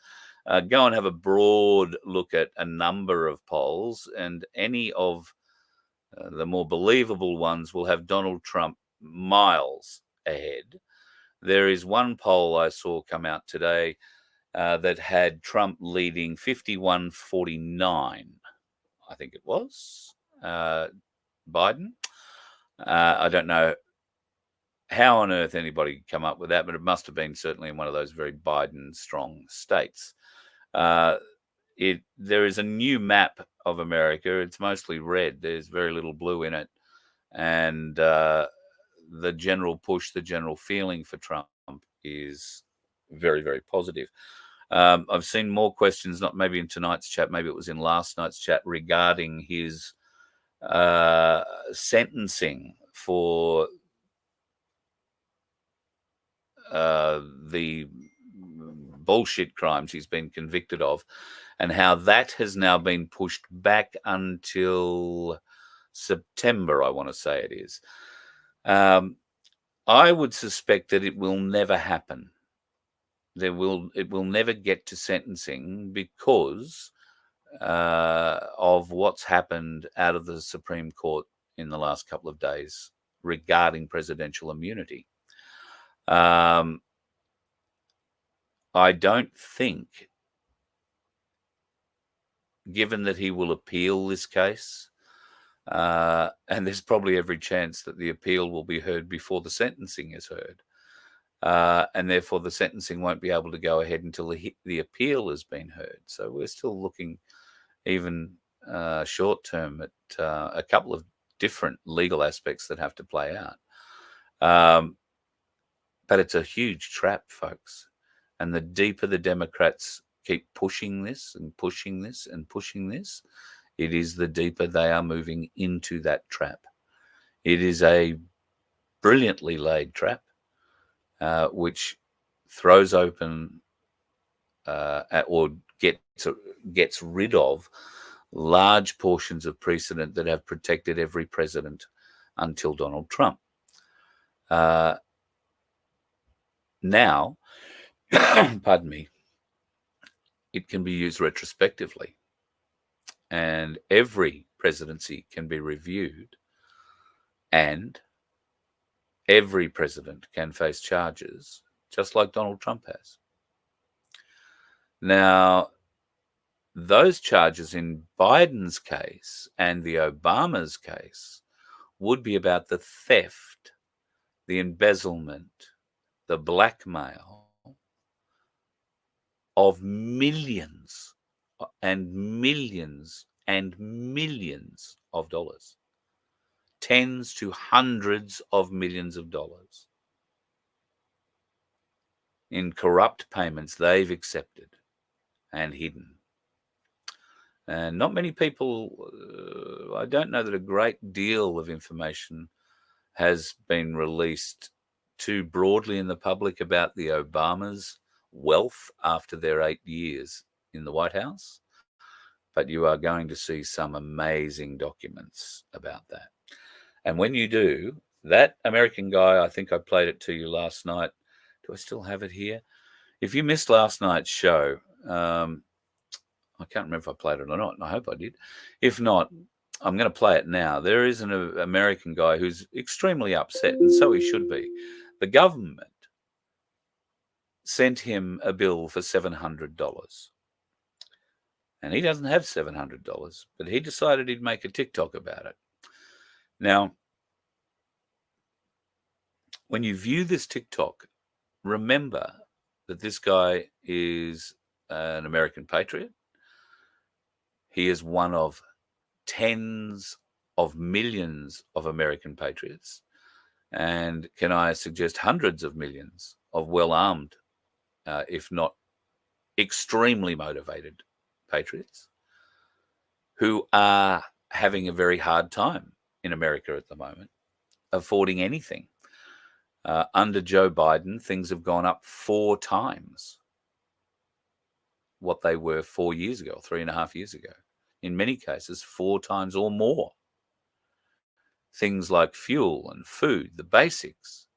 go and have a broad look at a number of polls, and any of the more believable ones will have Donald Trump miles ahead. There is one poll I saw come out today that had Trump leading 51-49, I think it was, Biden. I don't know how on earth anybody could come up with that, but it must have been certainly in one of those very Biden-strong states. there is a new map of America. It's mostly red. There's very little blue in it, and the general push, the general feeling for Trump is very, very positive. I've seen more questions, not maybe in tonight's chat, maybe it was in last night's chat, regarding his sentencing for the bullshit crimes he's been convicted of, and how that has now been pushed back until September, I want to say it is. I would suspect that it will never happen. It will never get to sentencing because of what's happened out of the Supreme Court in the last couple of days regarding presidential immunity. I don't think, given that he will appeal this case, and there's probably every chance that the appeal will be heard before the sentencing is heard, and therefore the sentencing won't be able to go ahead until the appeal has been heard. So we're still looking, even short term, at a couple of different legal aspects that have to play out. But it's a huge trap, folks. And the deeper the Democrats keep pushing this and pushing this and pushing this, it is the deeper they are moving into that trap. It is a brilliantly laid trap, which throws open or gets rid of large portions of precedent that have protected every president until Donald Trump. Now, pardon me, it can be used retrospectively, and every presidency can be reviewed, and every president can face charges, just like Donald Trump has. Now, those charges in Biden's case and the Obama's case would be about the theft, the embezzlement, the blackmail of millions and millions and millions of dollars, tens to hundreds of millions of dollars in corrupt payments they've accepted and hidden. And not many people, I don't know that a great deal of information has been released too broadly in the public about the Obamas' wealth after their 8 years in the White House. But you are going to see some amazing documents about that. And when you do, that American guy, I think I played it to you last night. Do I still have it here? If you missed last night's show, I can't remember if I played it or not, and I hope I did. If not, I'm going to play it now. There is an American guy who's extremely upset, and so he should be. The government sent him a bill for $700. And he doesn't have $700, but he decided he'd make a TikTok about it. Now, when you view this TikTok, remember that this guy is an American patriot. He is one of tens of millions of American patriots. And can I suggest hundreds of millions of well-armed, if not extremely motivated patriots who are having a very hard time in America at the moment, affording anything. Under Joe Biden, things have gone up 4 times what they were 4 years ago, 3.5 years ago. In many cases, 4 times or more. Things like fuel and food, the basics.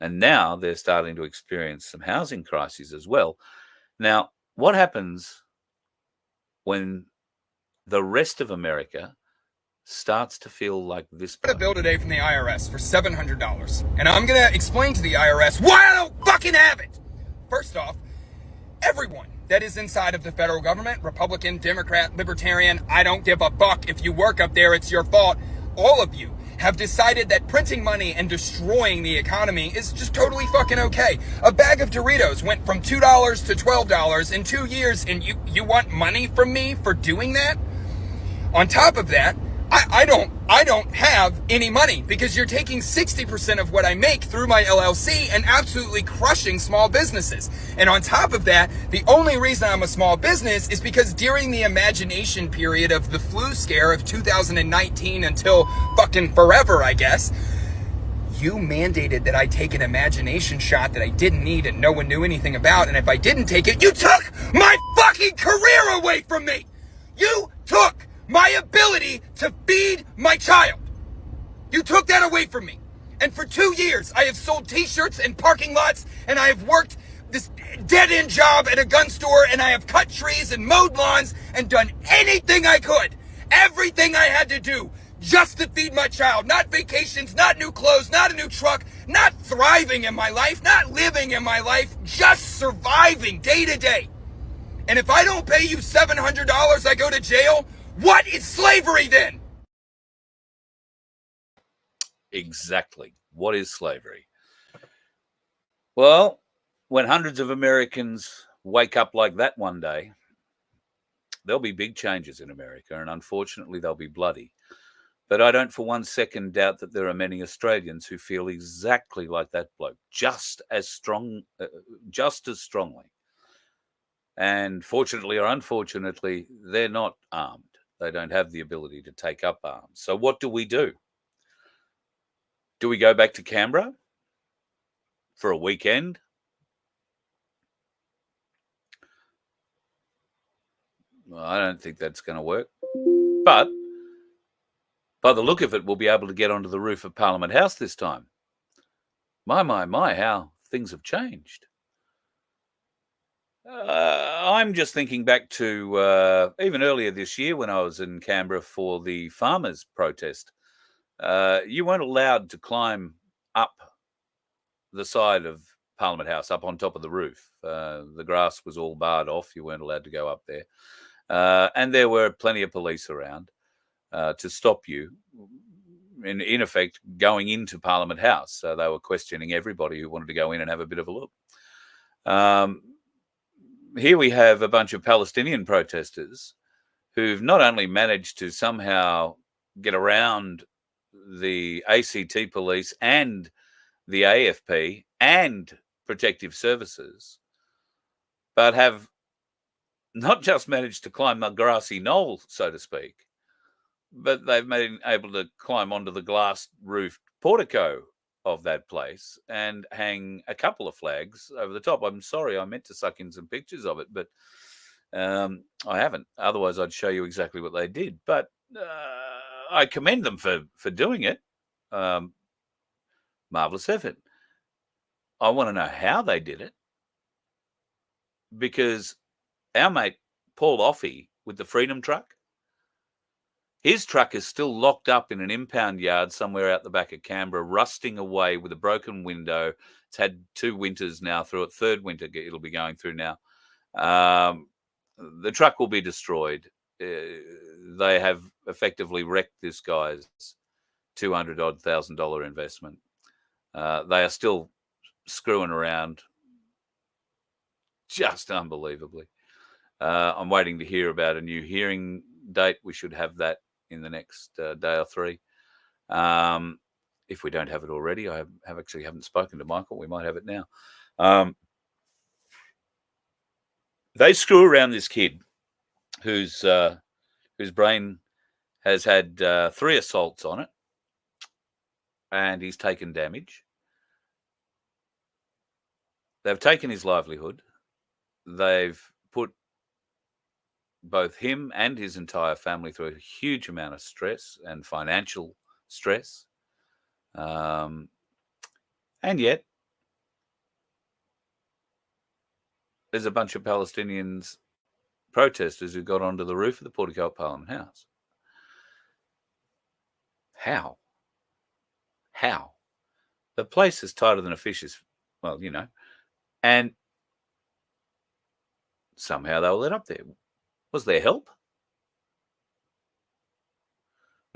And now they're starting to experience some housing crises as well. Now, what happens when the rest of America starts to feel like this? I got a bill today from the IRS for $700. And I'm going to explain to the IRS why I don't fucking have it. First off, everyone that is inside of the federal government, Republican, Democrat, Libertarian, I don't give a fuck. If you work up there, it's your fault. All of you have decided that printing money and destroying the economy is just totally fucking okay. A bag of Doritos went from $2 to $12 in 2 years, and you want money from me for doing that? On top of that, I don't have any money because you're taking 60% of what I make through my LLC and absolutely crushing small businesses. And on top of that, the only reason I'm a small business is because during the imagination period of the flu scare of 2019 until fucking forever, I guess, you mandated that I take an imagination shot that I didn't need and no one knew anything about. And if I didn't take it, you took my fucking career away from me. You took my ability to feed my child. You took that away from me. And for 2 years, I have sold t-shirts in parking lots, and I have worked this dead-end job at a gun store, and I have cut trees and mowed lawns and done anything I could. Everything I had to do just to feed my child. Not vacations, not new clothes, not a new truck, not thriving in my life, not living in my life, just surviving day to day. And if I don't pay you $700, I go to jail. What is slavery then? Exactly. What is slavery? Well, when hundreds of Americans wake up like that one day, there'll be big changes in America, and unfortunately they'll be bloody. But I don't for one second doubt that there are many Australians who feel exactly like that bloke, just as strongly. And fortunately or unfortunately, they're not armed. They don't have the ability to take up arms. So what do? Do we go back to Canberra for a weekend? Well, I don't think that's going to work. But by the look of it, we'll be able to get onto the roof of Parliament House this time. My, how things have changed. I'm just thinking back to even earlier this year when I was in Canberra for the farmers' protest. You weren't allowed to climb up the side of Parliament House, up on top of the roof. The grass was all barred off. You weren't allowed to go up there. And there were plenty of police around to stop you, in effect, going into Parliament House. So they were questioning everybody who wanted to go in and have a bit of a look. Here we have a bunch of Palestinian protesters who've not only managed to somehow get around the ACT police and the AFP and protective services, but have not just managed to climb the grassy knoll, so to speak, but they've been able to climb onto the glass roofed portico of that place and hang a couple of flags over the top. I'm sorry, I meant to suck in some pictures of it, but I haven't. Otherwise, I'd show you exactly what they did. But I commend them for doing it. Marvelous effort. I want to know how they did it, because our mate Paul Offey with the Freedom Truck, his truck is still locked up in an impound yard somewhere out the back of Canberra, rusting away with a broken window. It's had 2 winters now through it. 3rd winter it'll be going through now. The truck will be destroyed. They have effectively wrecked this guy's $200,000 investment. They are still screwing around just unbelievably. I'm waiting to hear about a new hearing date. We should have that in the next day or 3. If we don't have it already, I haven't spoken to Michael. We might have it now. They screw around this kid whose brain has had 3 assaults on it, and he's taken damage. They've taken his livelihood. They've put both him and his entire family through a huge amount of stress and financial stress. And yet, there's a bunch of Palestinians, protesters, who got onto the roof of the portico at Parliament House. How? The place is tighter than a fish's, well, and somehow they were let up there. Was there help?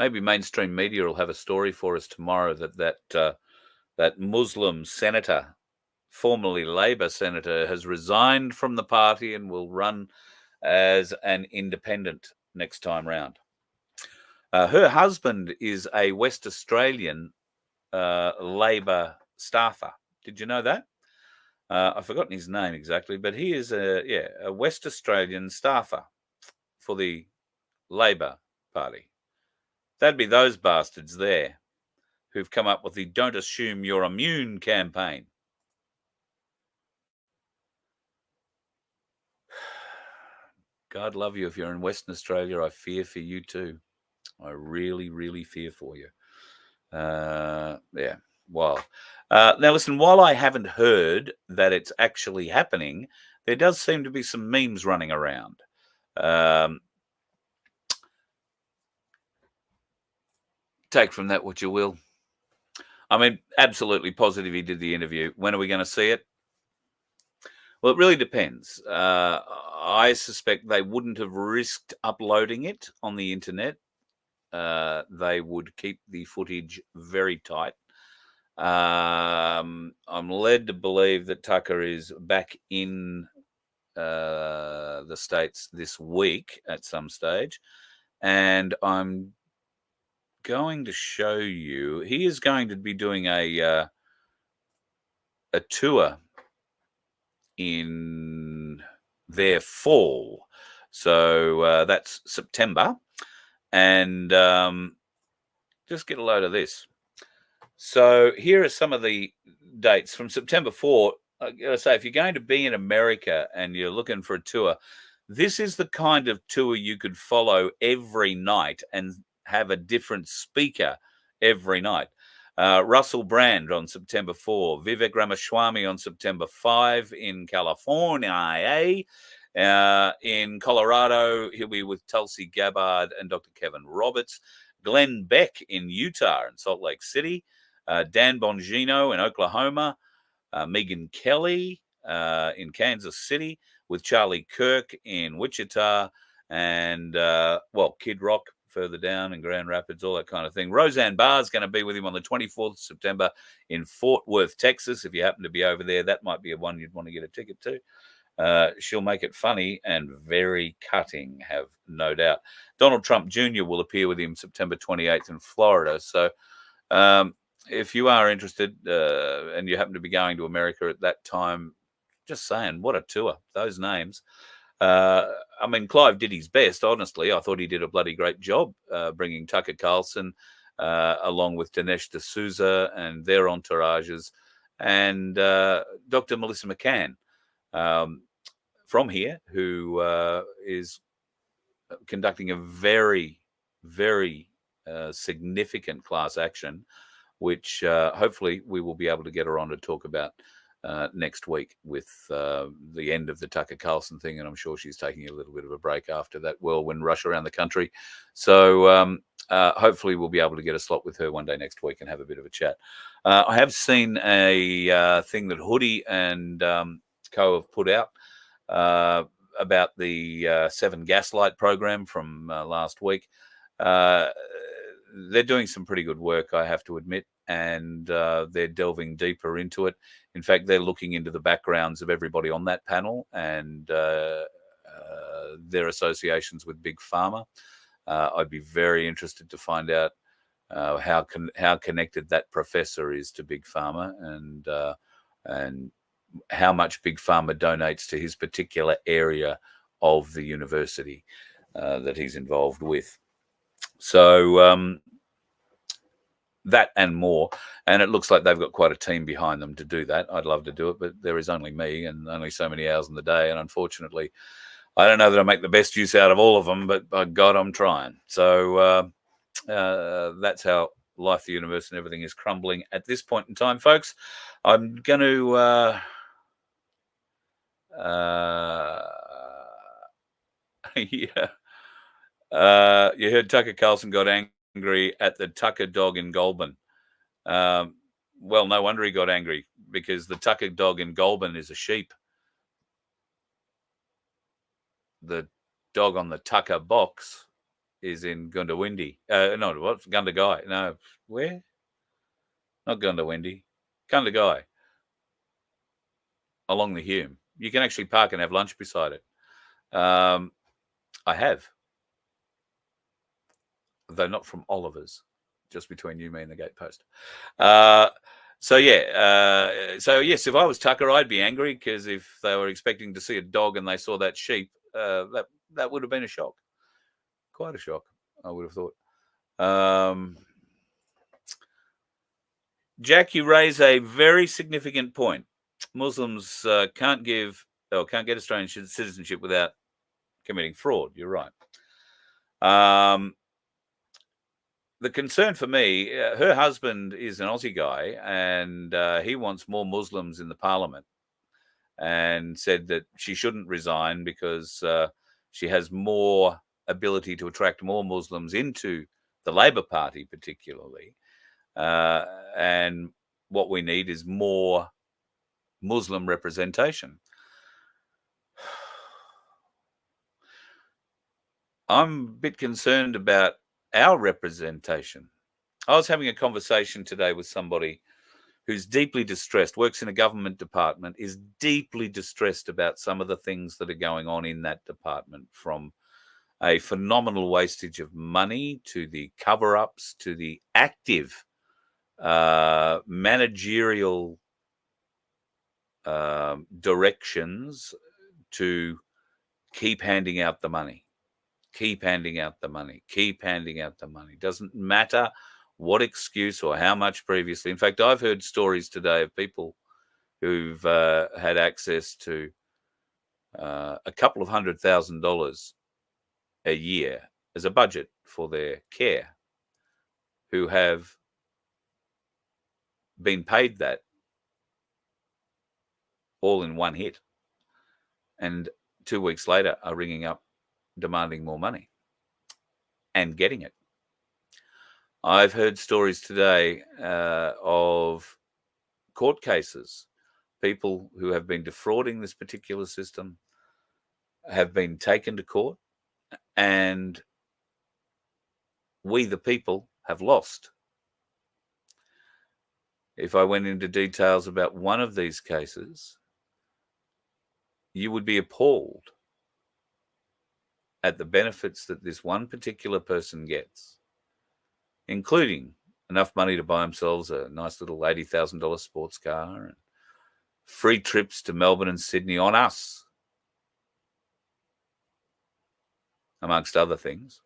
maybe mainstream media will have a story for us tomorrow that Muslim senator, formerly Labor senator, has resigned from the party and will run as an independent next time round. Her husband is a West Australian Labor staffer. Did you know that? I've forgotten his name exactly, but he is a West Australian staffer for the Labor Party. That'd be those bastards there who've come up with the "Don't Assume You're Immune" campaign. God love you if you're in Western Australia. I fear for you too. I really, really fear for you. Yeah, well. Now, listen, while I haven't heard that it's actually happening, there does seem to be some memes running around. Take from that what you will. I mean, absolutely positive he did the interview. When are we going to see it? Well, it really depends. I suspect they wouldn't have risked uploading it on the internet. They would keep the footage very tight. I'm led to believe that Tucker is back in the States this week at some stage. And I'm going to show you, he is going to be doing a tour in their fall. So that's September. And just get a load of this. So here are some of the dates from September 4. I gotta say, if you're going to be in America and you're looking for a tour, this is the kind of tour you could follow every night and have a different speaker every night. Russell Brand on September 4, Vivek Ramaswamy on September 5 in California. In Colorado, he'll be with Tulsi Gabbard and Dr. Kevin Roberts. Glenn Beck in Utah and Salt Lake City. Dan Bongino in Oklahoma. Megan Kelly in Kansas City with Charlie Kirk in Wichita. And, Kid Rock further down in Grand Rapids, all that kind of thing. Roseanne Barr is going to be with him on the 24th of September in Fort Worth, Texas. If you happen to be over there, that might be a one you'd want to get a ticket to. She'll make it funny and very cutting, have no doubt. Donald Trump Jr. will appear with him September 28th in Florida. So if you are interested and you happen to be going to America at that time, just saying, what a tour, those names. I mean, Clive did his best, honestly. I thought he did a bloody great job bringing Tucker Carlson along with Dinesh D'Souza and their entourages and Dr. Melissa McCann from here, who is conducting a very, very significant class action, which hopefully we will be able to get her on to talk about next week with the end of the Tucker Carlson thing. And I'm sure she's taking a little bit of a break after that whirlwind rush around the country. So hopefully we'll be able to get a slot with her one day next week and have a bit of a chat. I have seen a thing that Hoodie and Co have put out about the 7 Gaslight program from last week. They're doing some pretty good work, I have to admit, and they're delving deeper into it. In fact, they're looking into the backgrounds of everybody on that panel and their associations with Big Pharma. I'd be very interested to find out how connected that professor is to Big Pharma and how much Big Pharma donates to his particular area of the university that he's involved with. So that and more. And it looks like they've got quite a team behind them to do that. I'd love to do it, but there is only me and only so many hours in the day. And unfortunately, I don't know that I make the best use out of all of them, but by God, I'm trying. So that's how life, the universe, and everything is crumbling at this point in time, folks. I'm going to... yeah. You heard Tucker Carlson got angry at the Tucker dog in Goulburn. Well, no wonder he got angry, because the Tucker dog in Goulburn is a sheep. The dog on the Tucker box is in Gundawindi. No, what? Gundagai. No, where? Not Gundawindi. Gundagai. Along the Hume. You can actually park and have lunch beside it. I have. Though not from Oliver's, just between you, me, and the gatepost. So yes, if I was Tucker, I'd be angry, because if they were expecting to see a dog and they saw that sheep, that would have been a shock. Quite a shock, I would have thought. Jack, you raise a very significant point. Muslims can't get Australian citizenship without committing fraud. You're right. The concern for me, her husband is an Aussie guy, and he wants more Muslims in the parliament, and said that she shouldn't resign because she has more ability to attract more Muslims into the Labor Party, particularly. And what we need is more Muslim representation. I'm a bit concerned about our representation. I was having a conversation today with somebody who's deeply distressed, works in a government department, is deeply distressed about some of the things that are going on in that department, from a phenomenal wastage of money to the cover-ups to the active managerial directions to keep handing out the money. Keep handing out the money. Keep handing out the money. Doesn't matter what excuse or how much previously. In fact, I've heard stories today of people who've had access to a couple of $100,000 a year as a budget for their care, who have been paid that all in one hit, and 2 weeks later are ringing up demanding more money and getting it. I've heard stories today of court cases, people who have been defrauding this particular system have been taken to court, and we, the people, have lost. If I went into details about one of these cases, you would be appalled at the benefits that this one particular person gets, including enough money to buy themselves a nice little $80,000 sports car and free trips to Melbourne and Sydney on us, amongst other things,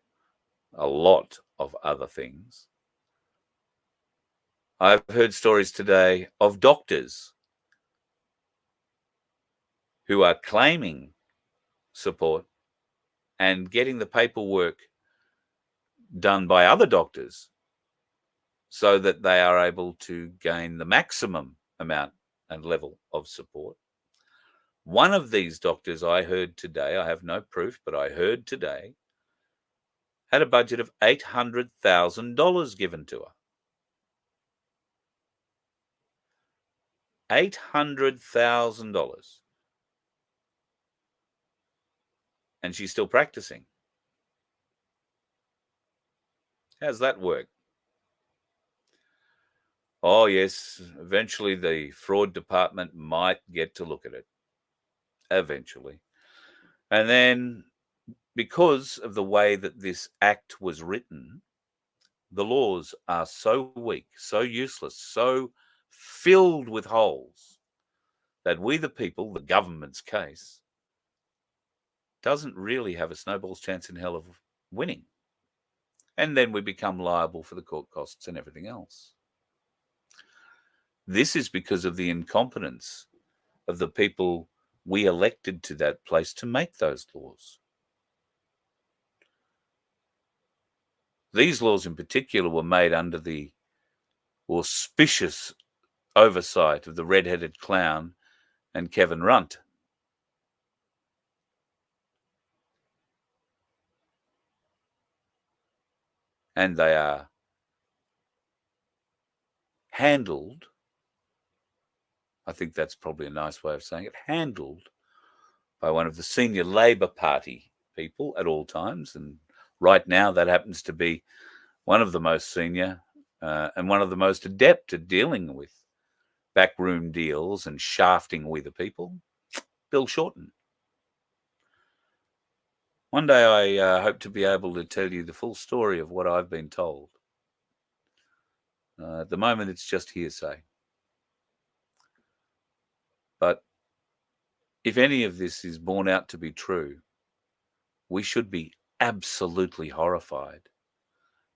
a lot of other things. I've heard stories today of doctors who are claiming support and getting the paperwork done by other doctors so that they are able to gain the maximum amount and level of support. One of these doctors I heard today, I have no proof, but I heard today, had a budget of $800,000 given to her. $800,000. And she's still practicing. How's that work? Oh, yes, eventually the fraud department might get to look at it. Eventually. And then, because of the way that this act was written, the laws are so weak, so useless, so filled with holes, that we, the people, the government's case, doesn't really have a snowball's chance in hell of winning. And then we become liable for the court costs and everything else. This is because of the incompetence of the people we elected to that place to make those laws. These laws in particular were made under the auspicious oversight of the red-headed clown and Kevin Runt. And they are handled, I think that's probably a nice way of saying it, handled by one of the senior Labor Party people at all times, and Right now, that happens to be one of the most senior and one of the most adept at dealing with backroom deals and shafting we the people, Bill Shorten. One day I hope to be able to tell you the full story of what I've been told. At the moment, it's just hearsay. But if any of this is borne out to be true, we should be absolutely horrified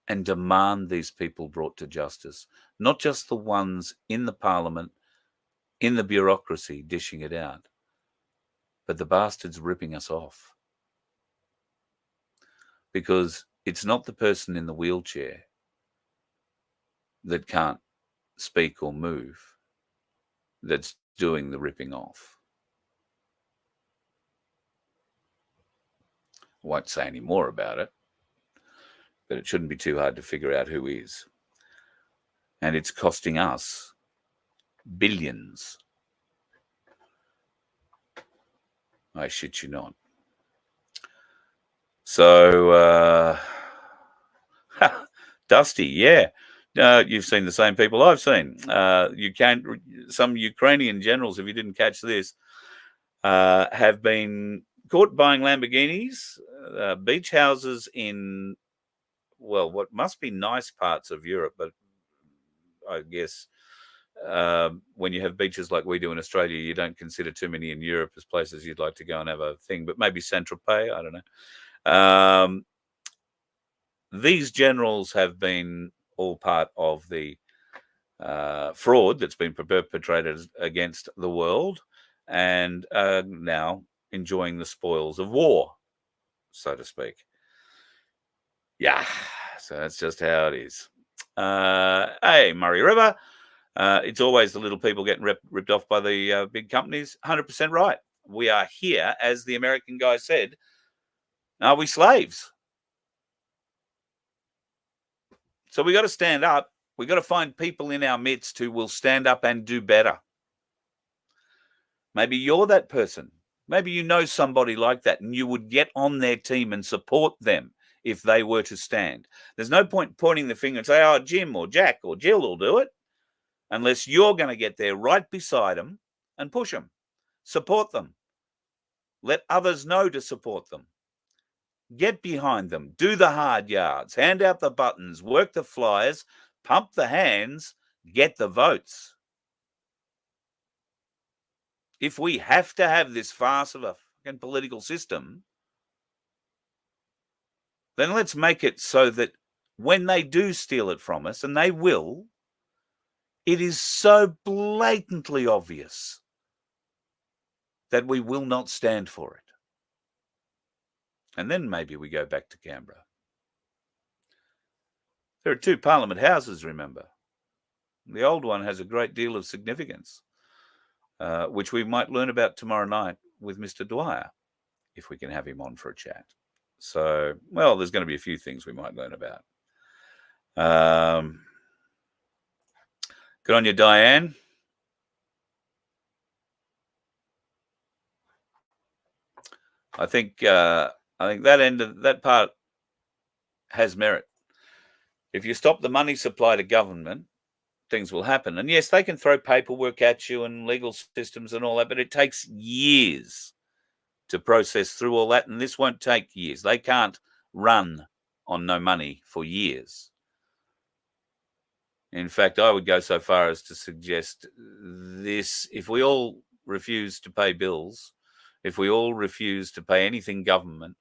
and demand these people brought to justice, not just the ones in the parliament, in the bureaucracy dishing it out, but the bastards ripping us off. Because it's not the person in the wheelchair that can't speak or move that's doing the ripping off. I won't say any more about it, but it shouldn't be too hard to figure out who is. And it's costing us billions. I shit you not. So, Dusty, yeah. You've seen the same people I've seen. Some Ukrainian generals, if you didn't catch this, have been caught buying Lamborghinis, beach houses in, well, what must be nice parts of Europe, but I guess when you have beaches like we do in Australia, you don't consider too many in Europe as places you'd like to go and have a thing, but maybe Saint-Tropez, I don't know. These generals have been all part of the fraud that's been perpetrated against the world and now enjoying the spoils of war, so to speak. Yeah, so that's just how it is. Hey, Murray River. It's always the little people getting ripped off by the big companies. 100% right. We are here, as the American guy said, are we slaves? So we got to stand up. We got to find people in our midst who will stand up and do better. Maybe you're that person. Maybe you know somebody like that and you would get on their team and support them if they were to stand. There's no point pointing the finger and say, oh, Jim or Jack or Jill will do it, unless you're going to get there right beside them and push them. Support them. Let others know to support them. Get behind them. Do the hard yards. Hand out the buttons. Work the flyers. Pump the hands. Get the votes. If we have to have this farce of a fucking political system, then let's make it so that when they do steal it from us, and they will, it is so blatantly obvious that we will not stand for it. And then maybe we go back to Canberra. There are 2 Parliament houses, remember. The old one has a great deal of significance, which we might learn about tomorrow night with Mr. Dwyer, if we can have him on for a chat. So, well, there's going to be a few things we might learn about. Good on you, Diane. I think that part has merit. If you stop the money supply to government, things will happen. And yes, they can throw paperwork at you and legal systems and all that, but it takes years to process through all that, and this won't take years. They can't run on no money for years. In fact, I would go so far as to suggest this: if we all refuse to pay bills, if we all refuse to pay anything government,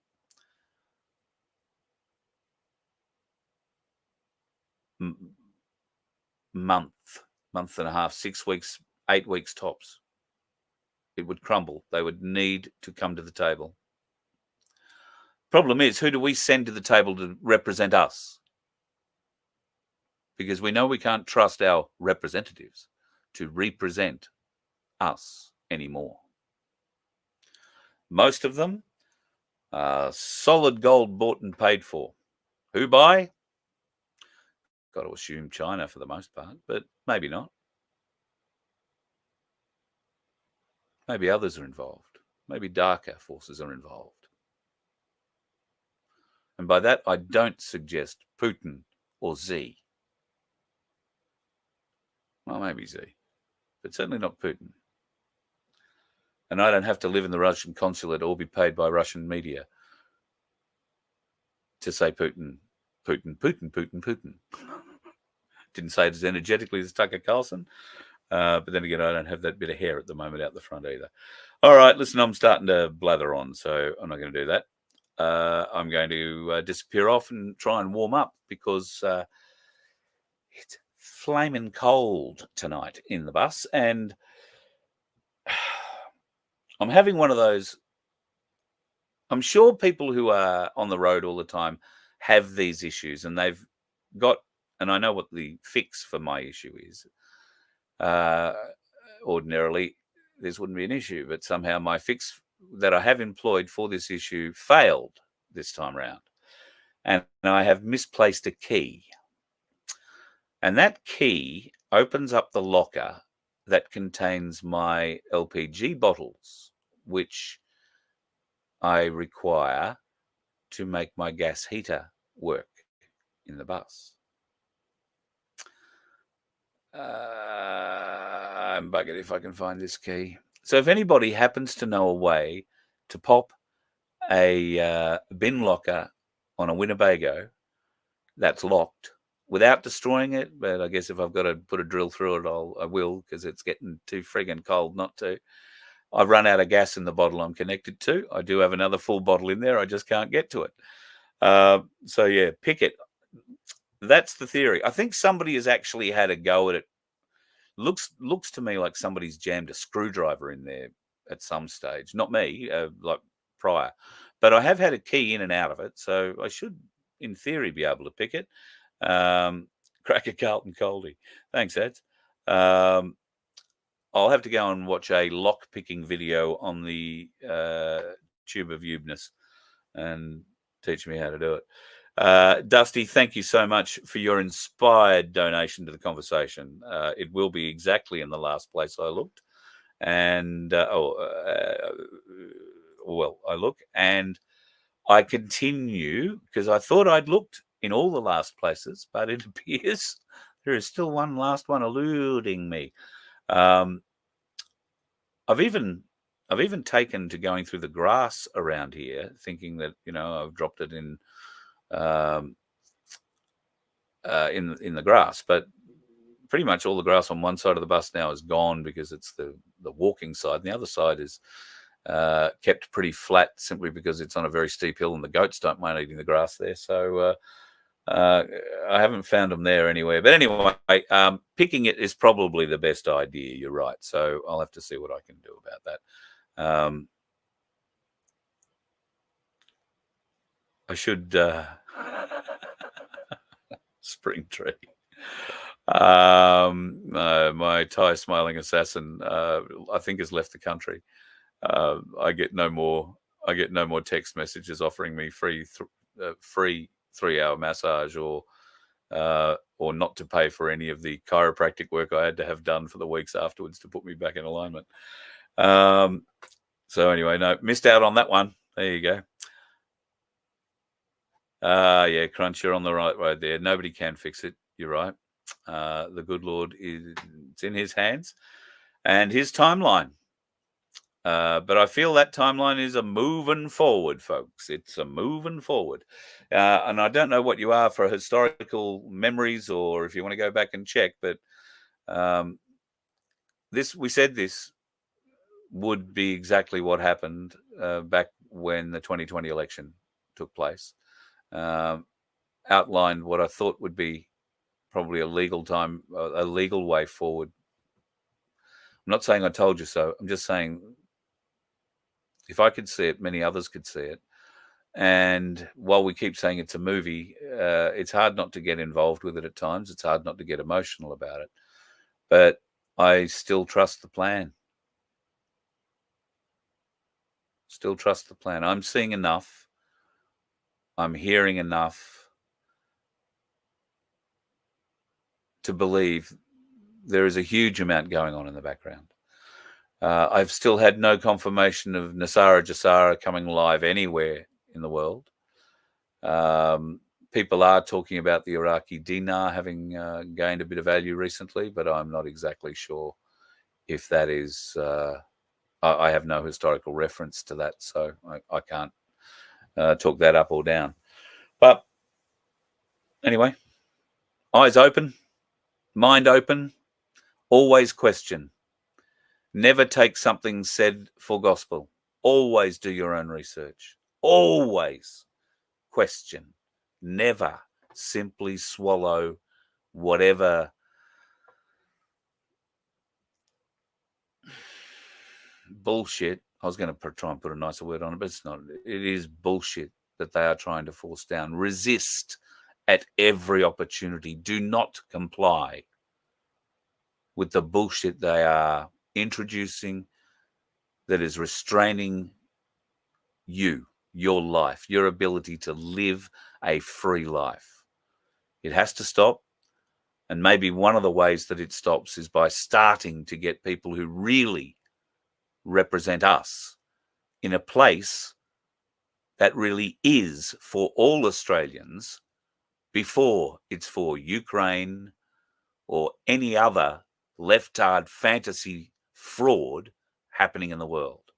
month and a half, 6 weeks, 8 weeks tops, it would crumble. They would need to come to the table. Problem is, who do we send to the table to represent us? Because we know we can't trust our representatives to represent us anymore. Most of them are solid gold bought and paid for. Who by? Got to assume China for the most part, but maybe not. Maybe others are involved. Maybe darker forces are involved. And by that, I don't suggest Putin or Z. Well, maybe Z, but certainly not Putin. And I don't have to live in the Russian consulate or be paid by Russian media to say Putin, Putin, Putin, Putin, Putin. Didn't say it as energetically as Tucker Carlson. But then again, I don't have that bit of hair at the moment out the front either. All right, listen, I'm starting to blather on, so I'm not going to do that. I'm going to disappear off and try and warm up because it's flaming cold tonight in the bus. And I'm having one of those. I'm sure people who are on the road all the time have these issues, and they've got, and I know what the fix for my issue is. Ordinarily, this wouldn't be an issue, but somehow my fix that I have employed for this issue failed this time round. And I have misplaced a key. And that key opens up the locker that contains my LPG bottles, which I require to make my gas heater work in the bus. I'm buggered if I can find this key. So if anybody happens to know a way to pop a bin locker on a Winnebago that's locked without destroying it, but I guess if I've got to put a drill through it, I will, because it's getting too friggin' cold not to. I've run out of gas in the bottle I'm connected to. I do have another full bottle in there. I just can't get to it. So yeah, pick it. That's the theory. I think somebody has actually had a go at it. Looks to me like somebody's jammed a screwdriver in there at some stage. Not me, like prior. But I have had a key in and out of it, so I should, in theory, be able to pick it. Cracker Carlton Coldy. Thanks, Ed. I'll have to go and watch a lock-picking video on the Tube of Ubness and teach me how to do it. Dusty, thank you so much for your inspired donation to the conversation. It will be exactly in the last place I looked. And, I look and I continue because I thought I'd looked in all the last places, but it appears there is still one last one eluding me. I've even taken to going through the grass around here, thinking that, I've dropped it in the grass, but pretty much all the grass on one side of the bus now is gone because it's the walking side, and the other side is kept pretty flat simply because it's on a very steep hill and the goats don't mind eating the grass there. So I haven't found them there anywhere. But anyway, picking it is probably the best idea. You're right. So I'll have to see what I can do about that. I should spring tree. My Thai smiling assassin, I think, has left the country. I get no more text messages offering me free 3-hour massage or not to pay for any of the chiropractic work I had to have done for the weeks afterwards to put me back in alignment. So anyway, no, missed out on that one. There you go. Yeah, Crunch, you're on the right road there. Nobody can fix it. You're right. The good Lord it's in his hands and his timeline. But I feel that timeline is a moving forward, folks. It's a moving forward. And I don't know what you are for historical memories or if you want to go back and check, but we said this would be exactly what happened back when the 2020 election took place. Outlined what I thought would be probably a legal way forward. I'm not saying I told you so. I'm just saying if I could see it, many others could see it. And while we keep saying it's a movie, it's hard not to get involved with it at times. It's hard not to get emotional about it. But I still trust the plan. Still trust the plan. I'm seeing enough. I'm hearing enough to believe there is a huge amount going on in the background. I've still had no confirmation of Nasara Jassara coming live anywhere in the world. People are talking about the Iraqi dinar having gained a bit of value recently, but I'm not exactly sure if that is. I have no historical reference to that, so I can't talk that up or down. But anyway, eyes open, mind open, always question. Never take something said for gospel. Always do your own research. Always question. Never simply swallow whatever bullshit. I was going to try and put a nicer word on it, but it's not. It is bullshit that they are trying to force down. Resist at every opportunity. Do not comply with the bullshit they are introducing that is restraining you, your life, your ability to live a free life. It has to stop. And maybe one of the ways that it stops is by starting to get people who really represent us in a place that really is for all Australians before it's for Ukraine or any other leftard fantasy fraud happening in the world.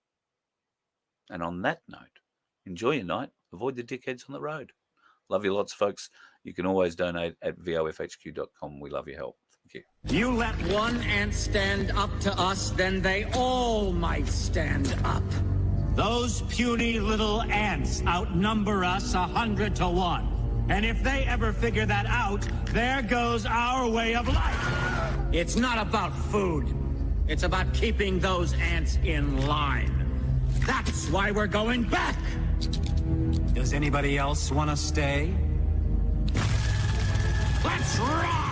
And on that note, enjoy your night. Avoid the dickheads on the road. Love you lots, folks. You can always donate at vofhq.com. We love your help. Thank you. You let one ant stand up to us, then they all might stand up. Those puny little ants outnumber us 100 to 1. And if they ever figure that out, there goes our way of life. It's not about food. It's about keeping those ants in line. That's why we're going back. Does anybody else want to stay? Let's rock!